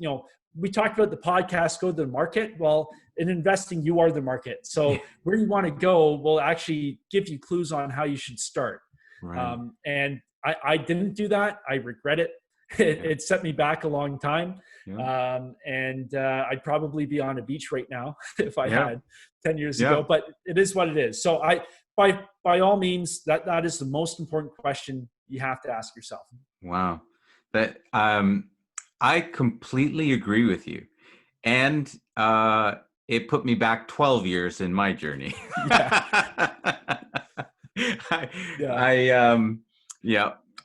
we talked about the podcast, go to the market. Well, in investing, you are the market. So where you want to go will actually give you clues on how you should start. Right. And I didn't do that. I regret it. It set me back a long time. And I'd probably be on a beach right now if I had 10 years ago, but it is what it is. So by all means, that is the most important question you have to ask yourself.
Wow. That, I completely agree with you. And it put me back 12 years in my journey.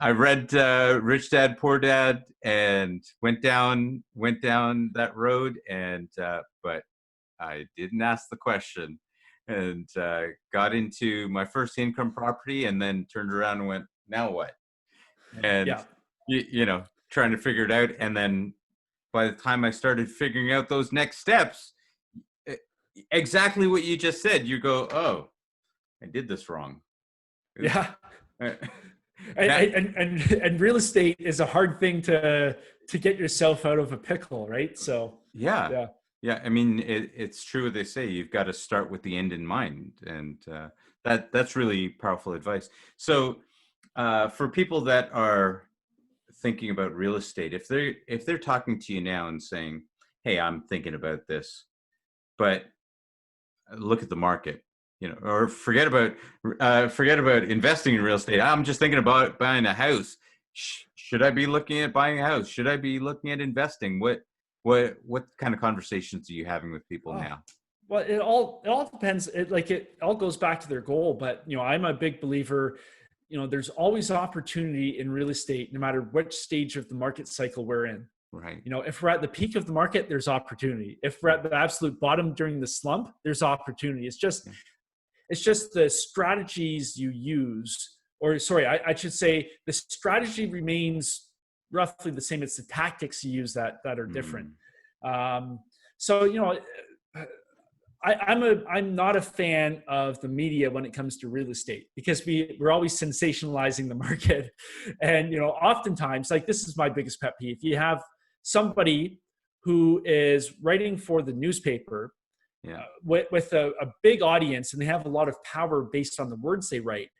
I read Rich Dad Poor Dad and went down that road, and but I didn't ask the question, and got into my first income property, and then turned around and went, now what? And trying to figure it out. And then by the time I started figuring out those next steps, exactly what you just said, you go, oh, I did this wrong.
Yeah. And real estate is a hard thing to get yourself out of a pickle, right? So
yeah. I mean, it's true what they say. You've got to start with the end in mind, and that's really powerful advice. So for people that are thinking about real estate, if they're talking to you now and saying, hey, I'm thinking about this, but look at the market, or forget about investing in real estate. I'm just thinking about buying a house. Should I be looking at buying a house? Should I be looking at investing? What kind of conversations are you having with people now?
Well, it all depends. It all goes back to their goal, but I'm a big believer. There's always opportunity in real estate, no matter which stage of the market cycle we're in.
Right.
If we're at the peak of the market, there's opportunity. If we're at the absolute bottom during the slump, there's opportunity. It's just the strategies you use, or sorry, I should say the strategy remains roughly the same. It's the tactics you use that are different. I'm not a fan of the media when it comes to real estate, because we're always sensationalizing the market. And, oftentimes, like, this is my biggest pet peeve. You have somebody who is writing for the newspaper with a big audience, and they have a lot of power based on the words they write.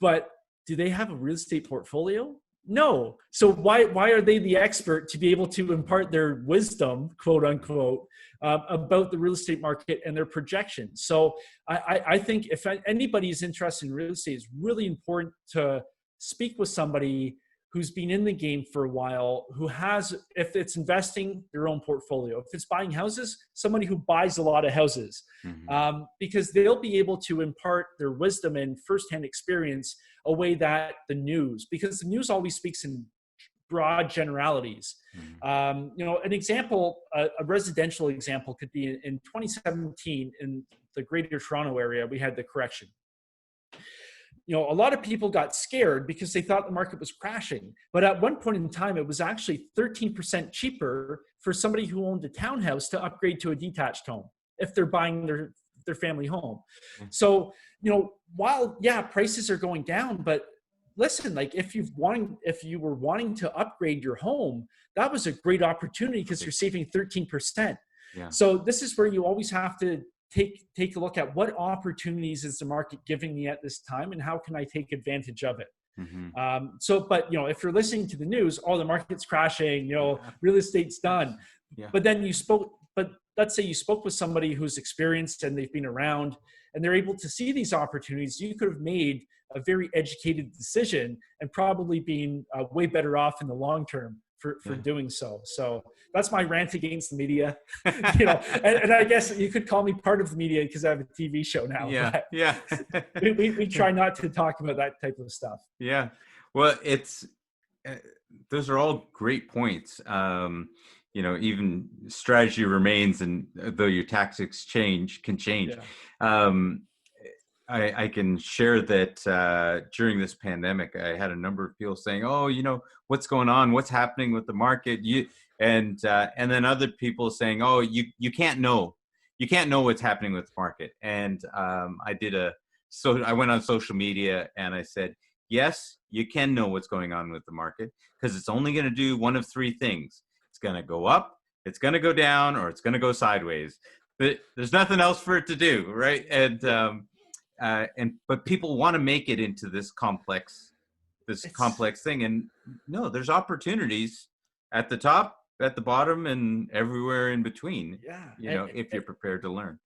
But do they have a real estate portfolio? No. So why are they the expert to be able to impart their wisdom, quote unquote, about the real estate market and their projections? So I think if anybody is interested in real estate, it's really important to speak with somebody who's been in the game for a while, who has, if it's investing, their own portfolio. If it's buying houses, somebody who buys a lot of houses, because they'll be able to impart their wisdom and firsthand experience a way that the news, because the news always speaks in broad generalities. An example, a residential example could be in 2017 in the Greater Toronto area, we had the correction. A lot of people got scared because they thought the market was crashing. But at one point in time, it was actually 13% cheaper for somebody who owned a townhouse to upgrade to a detached home if they're buying their family home. So, while, prices are going down, but listen, like if you were wanting to upgrade your home, that was a great opportunity because you're saving 13%. So this is where you always have to take a look at what opportunities is the market giving me at this time and how can I take advantage of it. But if you're listening to the news, the market's crashing, real estate's done. But then let's say you spoke with somebody who's experienced and they've been around and they're able to see these opportunities. You could have made a very educated decision and probably been way better off in the long term for doing so. So that's my rant against the media, and I guess you could call me part of the media because I have a TV show now. We try not to talk about that type of stuff.
Well, those are all great points. Even strategy remains, and though your tactics can change. I can share that during this pandemic, I had a number of people saying, what's going on? What's happening with the market? And then other people saying, you can't know. You can't know what's happening with the market. And I went on social media and I said, yes, you can know what's going on with the market because it's only going to do one of three things. It's going to go up, it's going to go down, or it's going to go sideways. But there's nothing else for it to do, right? But people want to make it into this complex thing. And no, there's opportunities at the top, at the bottom, and everywhere in between. If you're prepared to learn.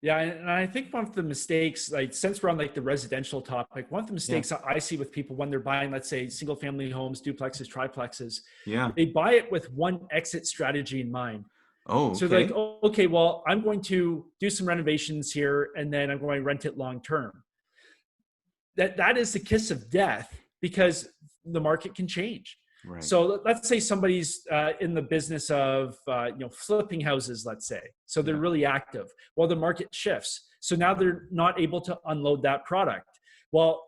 And I think one of the mistakes, like since we're on like the residential topic, one of the mistakes I see with people when they're buying, let's say, single family homes, duplexes, triplexes, they buy it with one exit strategy in mind. So they're like, okay, well, I'm going to do some renovations here and then I'm going to rent it long term. That is the kiss of death because the market can change.
Right.
So let's say somebody's in the business of flipping houses, let's say. So they're really active. Well, the market shifts. So now they're not able to unload that product. Well,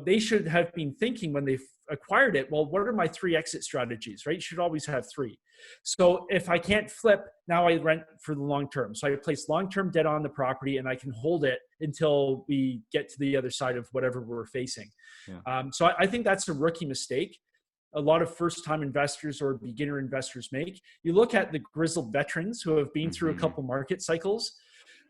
they should have been thinking when they acquired it, well, what are my three exit strategies, right? You should always have three. So if I can't flip, now I rent for the long term. So I place long-term debt on the property and I can hold it until we get to the other side of whatever we're facing. So I think that's a rookie mistake a lot of first-time investors or beginner investors make. You look at the grizzled veterans who have been through a couple market cycles,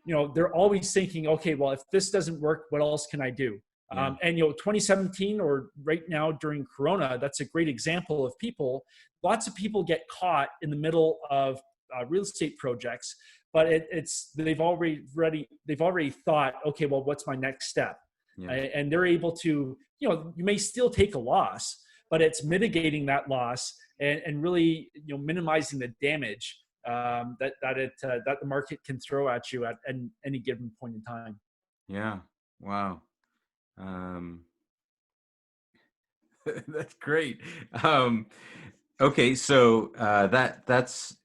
they're always thinking, okay, well, if this doesn't work, what else can I do? And 2017 or right now during Corona, that's a great example of lots of people get caught in the middle of real estate projects, but they've already thought, okay, well, what's my next step? And they're able to, you may still take a loss, but it's mitigating that loss and really, minimizing the damage that the market can throw at you at any given point in time.
Yeah. Wow. That's great. Okay. So that's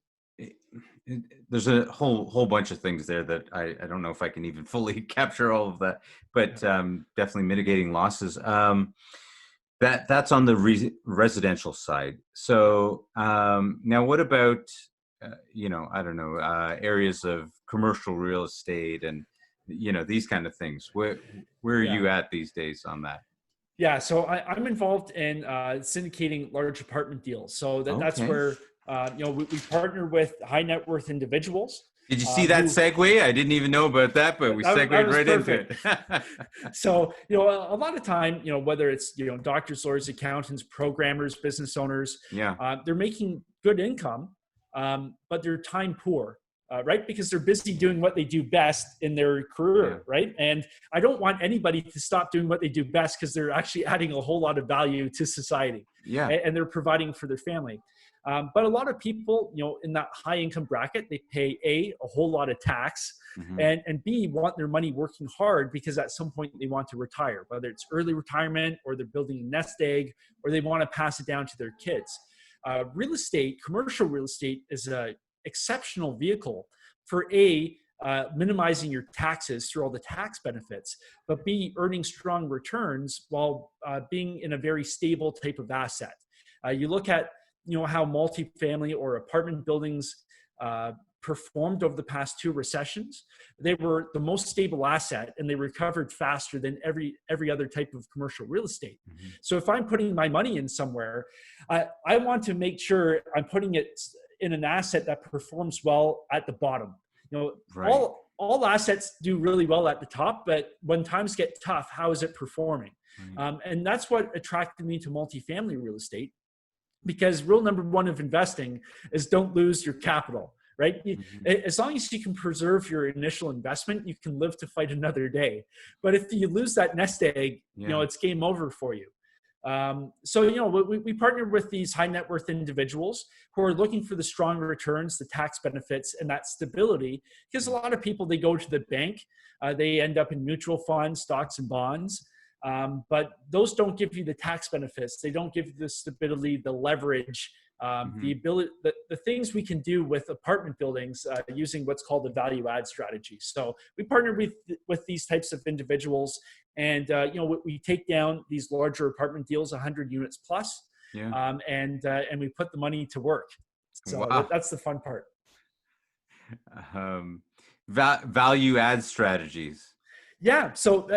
there's a whole bunch of things there that I don't know if I can even fully capture all of that, but definitely mitigating losses. That's on the residential side. So now what about, I don't know, areas of commercial real estate and, these kind of things. Where are you at these days on that?
Yeah, so I'm involved in syndicating large apartment deals. So that's where, we partner with high net worth individuals.
Did you see that segue? I didn't even know about that, but we segued right into it.
So, a lot of time, whether it's, doctors, lawyers, accountants, programmers, business owners, they're making good income, but they're time poor. right? Because they're busy doing what they do best in their career, right? And I don't want anybody to stop doing what they do best because they're actually adding a whole lot of value to society. And they're providing for their family. But a lot of people, in that high income bracket, they pay a whole lot of tax, and B, want their money working hard because at some point they want to retire, whether it's early retirement or they're building a nest egg or they want to pass it down to their kids. Real estate, commercial real estate, is an exceptional vehicle for minimizing your taxes through all the tax benefits, but B, earning strong returns while being in a very stable type of asset. You look at how multifamily or apartment buildings performed over the past 2 recessions. They were the most stable asset, and they recovered faster than every other type of commercial real estate. So if I'm putting my money in somewhere, I want to make sure I'm putting it in an asset that performs well at the bottom. All assets do really well at the top, but when times get tough, how is it performing? And that's what attracted me to multifamily real estate, because rule number 1 of investing is don't lose your capital, right? As long as you can preserve your initial investment, you can live to fight another day. But if you lose that nest egg, it's game over for you. So, we partner with these high net worth individuals who are looking for the strong returns, the tax benefits, and that stability. Because a lot of people, they go to the bank, they end up in mutual funds, stocks, and bonds. But those don't give you the tax benefits. They don't give you the stability, the leverage, the ability, the things we can do with apartment buildings using what's called the value add strategy. So we partner with these types of individuals, and we take down these larger apartment deals, 100 units plus, and we put the money to work. So that's the fun part.
Value add strategies.
Yeah. So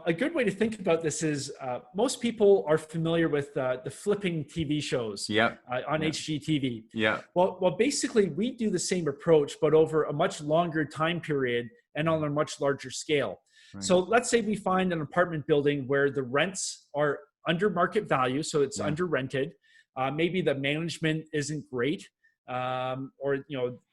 a good way to think about this is most people are familiar with the flipping TV shows on HGTV. Well, basically, we do the same approach, but over a much longer time period and on a much larger scale. So let's say we find an apartment building where the rents are under market value, so it's under rented. Maybe the management isn't great, or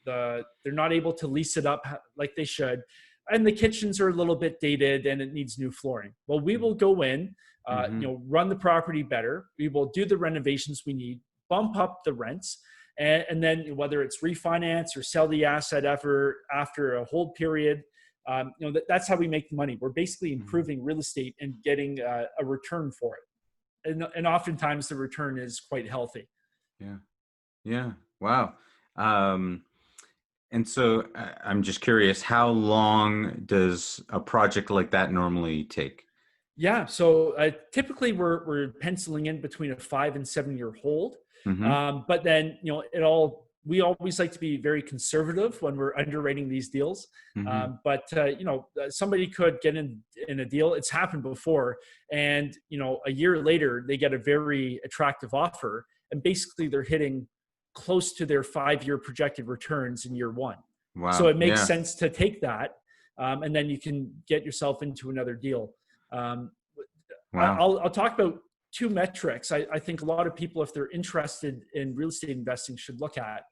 they're not able to lease it up like they should. And the kitchens are a little bit dated and it needs new flooring. Well, we will go in, run the property better. We will do the renovations we need, bump up the rents, and then whether it's refinance or sell the asset after a hold period, that's how we make the money. We're basically improving real estate and getting a return for it. And oftentimes the return is quite healthy.
Yeah. Wow. And so I'm just curious, how long does a project like that normally take?
Yeah. So typically we're penciling in between a 5 and 7 year hold. But then, we always like to be very conservative when we're underwriting these deals. But somebody could get in a deal. It's happened before. And, a year later, they get a very attractive offer. And basically they're hitting close to their 5-year projected returns in year 1.
Wow.
So it makes sense to take that. And then you can get yourself into another deal. I'll talk about 2 metrics I think a lot of people, if they're interested in real estate investing, should look at.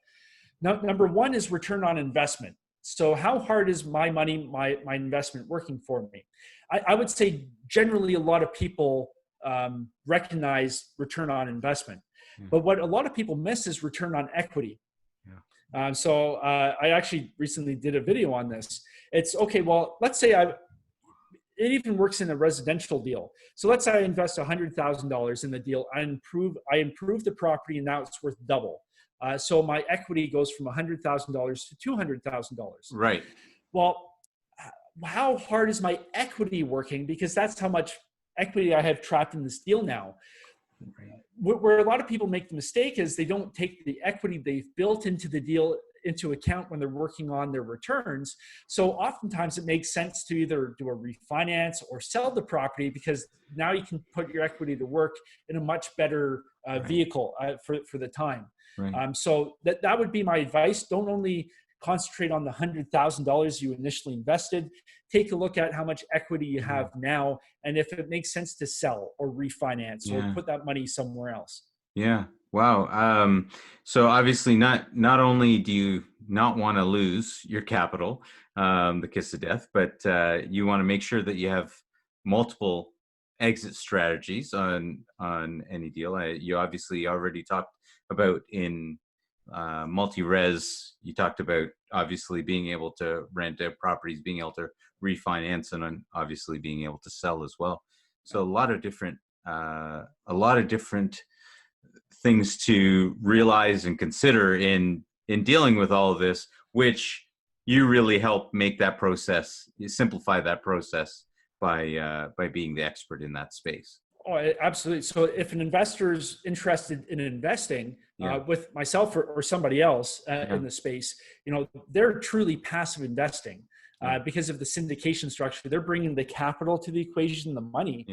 Now, number 1 is return on investment. So how hard is my money, my investment working for me? I would say generally a lot of people recognize return on investment. But what a lot of people miss is return on equity. So I actually recently did a video on this. It's okay. Well, let's say it even works in a residential deal. So let's say I invest $100,000 in the deal. I improve the property, and now it's worth double. So my equity goes from $100,000 to $200,000.
Right.
Well, how hard is my equity working? Because that's how much equity I have trapped in this deal now. Where a lot of people make the mistake is they don't take the equity they've built into the deal into account when they're working on their returns. So oftentimes it makes sense to either do a refinance or sell the property, because now you can put your equity to work in a much better vehicle for the time. So that would be my advice. Don't only concentrate on the $100,000 you initially invested. Take a look at how much equity you have now, and if it makes sense to sell or refinance or put that money somewhere else.
Yeah. Wow. So obviously not only do you not want to lose your capital, the kiss of death, but you want to make sure that you have multiple exit strategies on any deal. You obviously already talked about in multi-res, you talked about obviously being able to rent out properties, being able to refinance, and then obviously being able to sell as well. So a lot of different things to realize and consider in dealing with all of this, which you really help make that process, you simplify that process by being the expert in that space.
Oh, absolutely. So if an investor's interested in investing with myself or somebody else in the space, they're truly passive investing. Because of the syndication structure, they're bringing the capital to the equation, the money,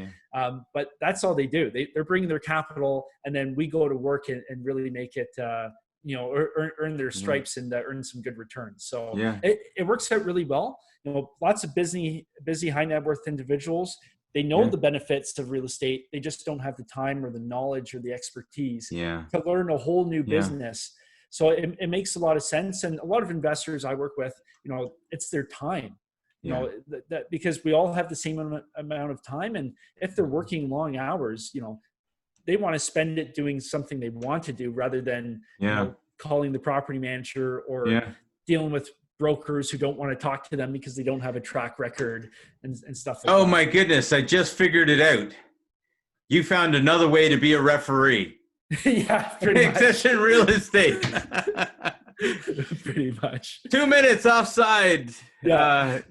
but that's all they do. They're bringing their capital, and then we go to work and really make it, earn their stripes and earn some good returns. So it works out really well. Lots of busy high net worth individuals. They know the benefits of real estate. They just don't have the time or the knowledge or the expertise to learn a whole new business. So it makes a lot of sense. And a lot of investors I work with, it's their time, that because we all have the same amount of time. And if they're working long hours, they want to spend it doing something they want to do rather than, calling the property manager or dealing with brokers who don't want to talk to them because they don't have a track record and stuff like that.
Oh my goodness. I just figured it out. You found another way to be a referee.
Yeah, pretty much.
Except in real estate.
Pretty much. 2
minutes offside, to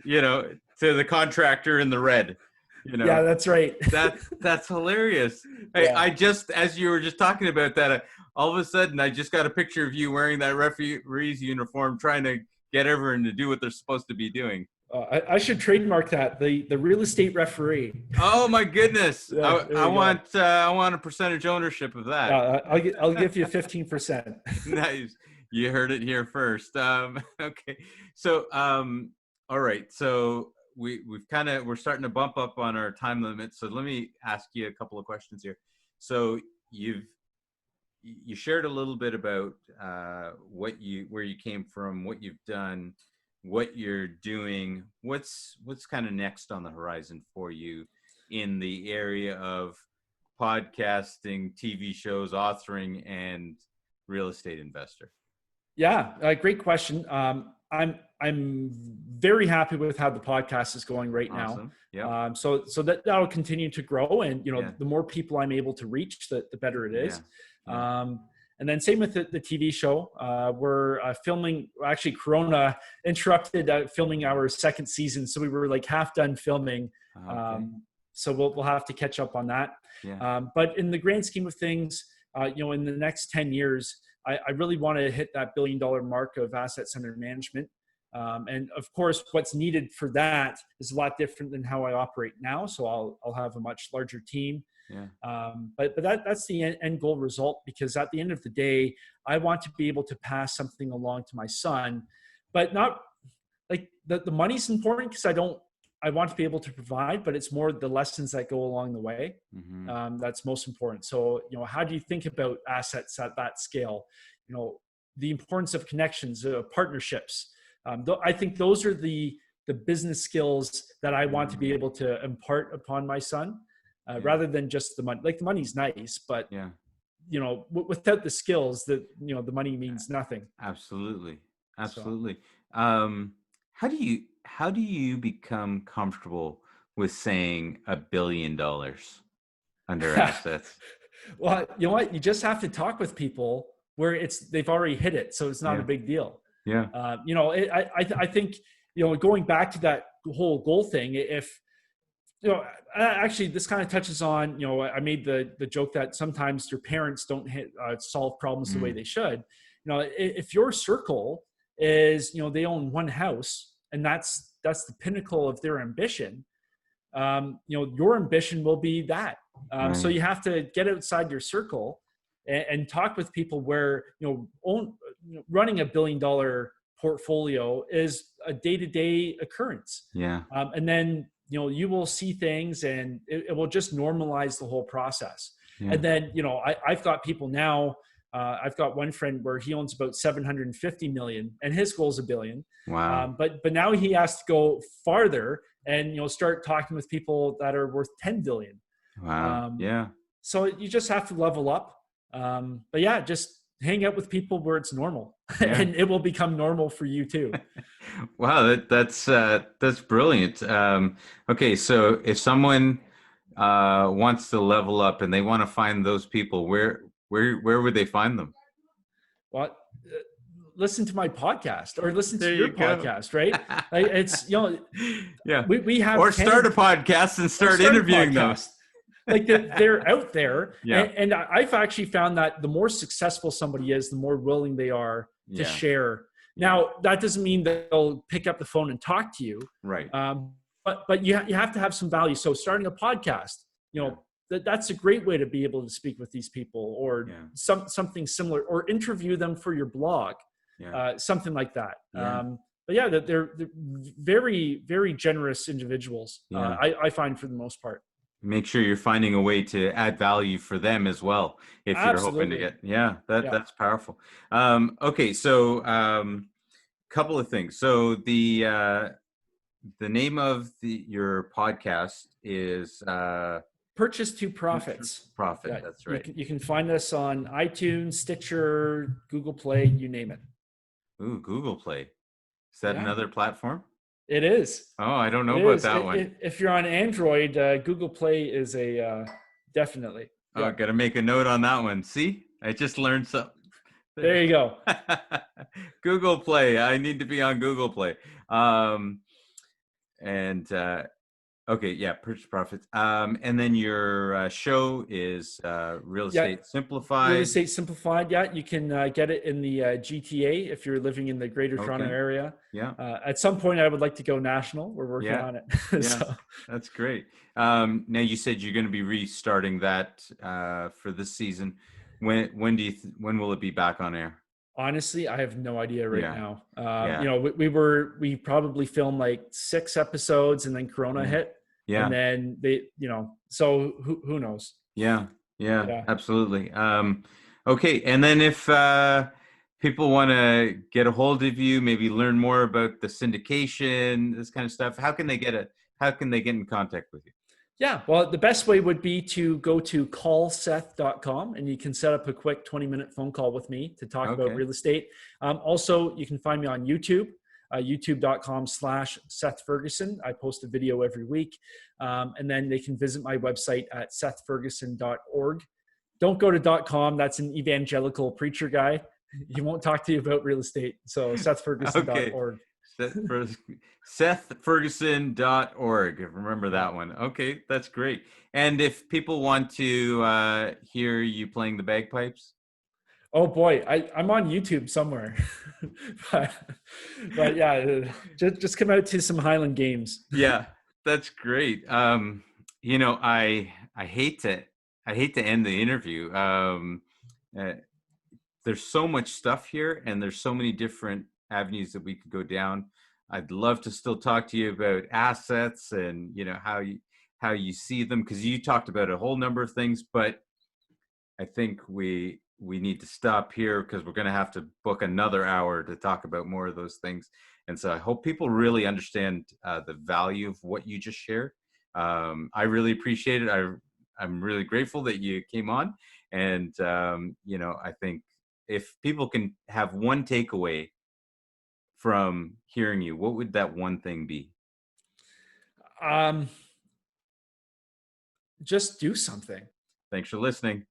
the contractor in the red.
Yeah, that's right.
That's hilarious. Hey, I just, as you were just talking about that, all of a sudden I just got a picture of you wearing that referee's uniform, trying to get everyone to do what they're supposed to be doing.
I should trademark that, the real estate referee.
Oh my goodness! I want a percentage ownership of that.
I'll give you 15%.
Nice. You heard it here first. Okay. So all right. So we're starting to bump up on our time limit. So let me ask you a couple of questions here. So you shared a little bit about where you came from, what you've done, what you're doing. What's kind of next on the horizon for you in the area of podcasting, TV shows, authoring, and real estate investor?
Yeah, great question. I'm very happy with how the podcast is going right now.
Yeah.
So that'll continue to grow, and the more people I'm able to reach, the better it is. And then same with the TV show. We're filming. Actually, Corona interrupted filming our second season, so we were like half done filming. So we'll have to catch up on that. But in the grand scheme of things, in the next 10 years, I really want to hit that $1 billion mark of assets under management. And of course, what's needed for that is a lot different than how I operate now. So I'll have a much larger team. But that's the end goal result, because at the end of the day, I want to be able to pass something along to my son, but not like the money's important, because I want to be able to provide, but it's more the lessons that go along the way. That's most important. So, how do you think about assets at that scale? The importance of connections, partnerships. I think those are the business skills that I want to be able to impart upon my son. Rather than just the money. Like, the money's nice, but without the skills, the money means nothing.
Absolutely. So. How do you become comfortable with saying $1 billion under assets?
Well, you know what? You just have to talk with people where they've already hit it, so it's not a big deal. I think going back to that whole goal thing, if actually, this kind of touches on, I made the joke that sometimes your parents don't solve problems the way they should. If your circle is, they own one house, and that's the pinnacle of their ambition, your ambition will be that. So you have to get outside your circle and talk with people where, running $1 billion portfolio is a day-to-day occurrence. And then, you will see things, and it will just normalize the whole process. And then, I've got people now I've got one friend where he owns about 750 million and his goal is $1 billion.
Wow.
But now he has to go farther and, start talking with people that are worth 10 billion.
Wow. Yeah.
So you just have to level up. But yeah, just hang out with people where it's normal and it will become normal for you too.
Wow. That's brilliant. Okay. So if someone wants to level up and they want to find those people, where would they find them?
Well, listen to my podcast or listen to your podcast, right?
Like,
it's,
yeah.
We have
or start a podcast and start interviewing them.
Like they're out there.
Yeah.
And I've actually found that the more successful somebody is, the more willing they are to share. Now, that doesn't mean that they'll pick up the phone and talk to you.
Right.
But you have to have some value. So starting a podcast, that's a great way to be able to speak with these people or something similar, or interview them for your blog, something like that. But yeah, they're very, very generous individuals, I find, for the most part.
Make sure you're finding a way to add value for them as well. If you're hoping to get, that's powerful. Okay. So, couple of things. So the name of your podcast is,
Purchase to Profits.
Profit. That's right.
You can find us on iTunes, Stitcher, Google Play, you name it.
Ooh, Google Play. Is that another platform?
It is.
Oh, I don't know about that one.
If you're on Android, Google Play is definitely.
Oh, I got to make a note on that one. See, I just learned something.
There you go.
Google Play. I need to be on Google Play. Okay, Purchase Profits. And then your show is Real Estate Simplified.
Real Estate Simplified. Yeah, you can get it in the GTA if you're living in the Greater Toronto area.
Yeah.
At some point, I would like to go national. We're working on it.
That's great. Now you said you're going to be restarting that for this season. When will it be back on air?
Honestly, I have no idea now. We probably filmed like 6 episodes and then Corona hit. Yeah. And then they, so who knows? Yeah,
absolutely. Okay. And then if people want to get a hold of you, maybe learn more about the syndication, this kind of stuff, how can they get in contact with you?
Yeah, well, the best way would be to go to callseth.com and you can set up a quick 20-minute phone call with me to talk about real estate. Also, you can find me on YouTube, youtube.com/Seth Ferguson. I post a video every week. And then they can visit my website at sethferguson.org. Don't go to .com. That's an evangelical preacher guy. He won't talk to you about real estate. So sethferguson.org. SethFerguson.org. Remember that one. Okay, that's great. And if people want to hear you playing the bagpipes? Oh boy, I'm on YouTube somewhere. but yeah, just come out to some Highland games.
Yeah, that's great. I hate to end the interview. There's so much stuff here, and there's so many different avenues that we could go down. I'd love to still talk to you about assets and how you see them, because you talked about a whole number of things, but I think we need to stop here because we're going to have to book another hour to talk about more of those things. And so I hope people really understand the value of what you just shared. I really appreciate it. I'm really grateful that you came on, and I think if people can have one takeaway from hearing you, what would that one thing be?
Just do something.
Thanks for listening.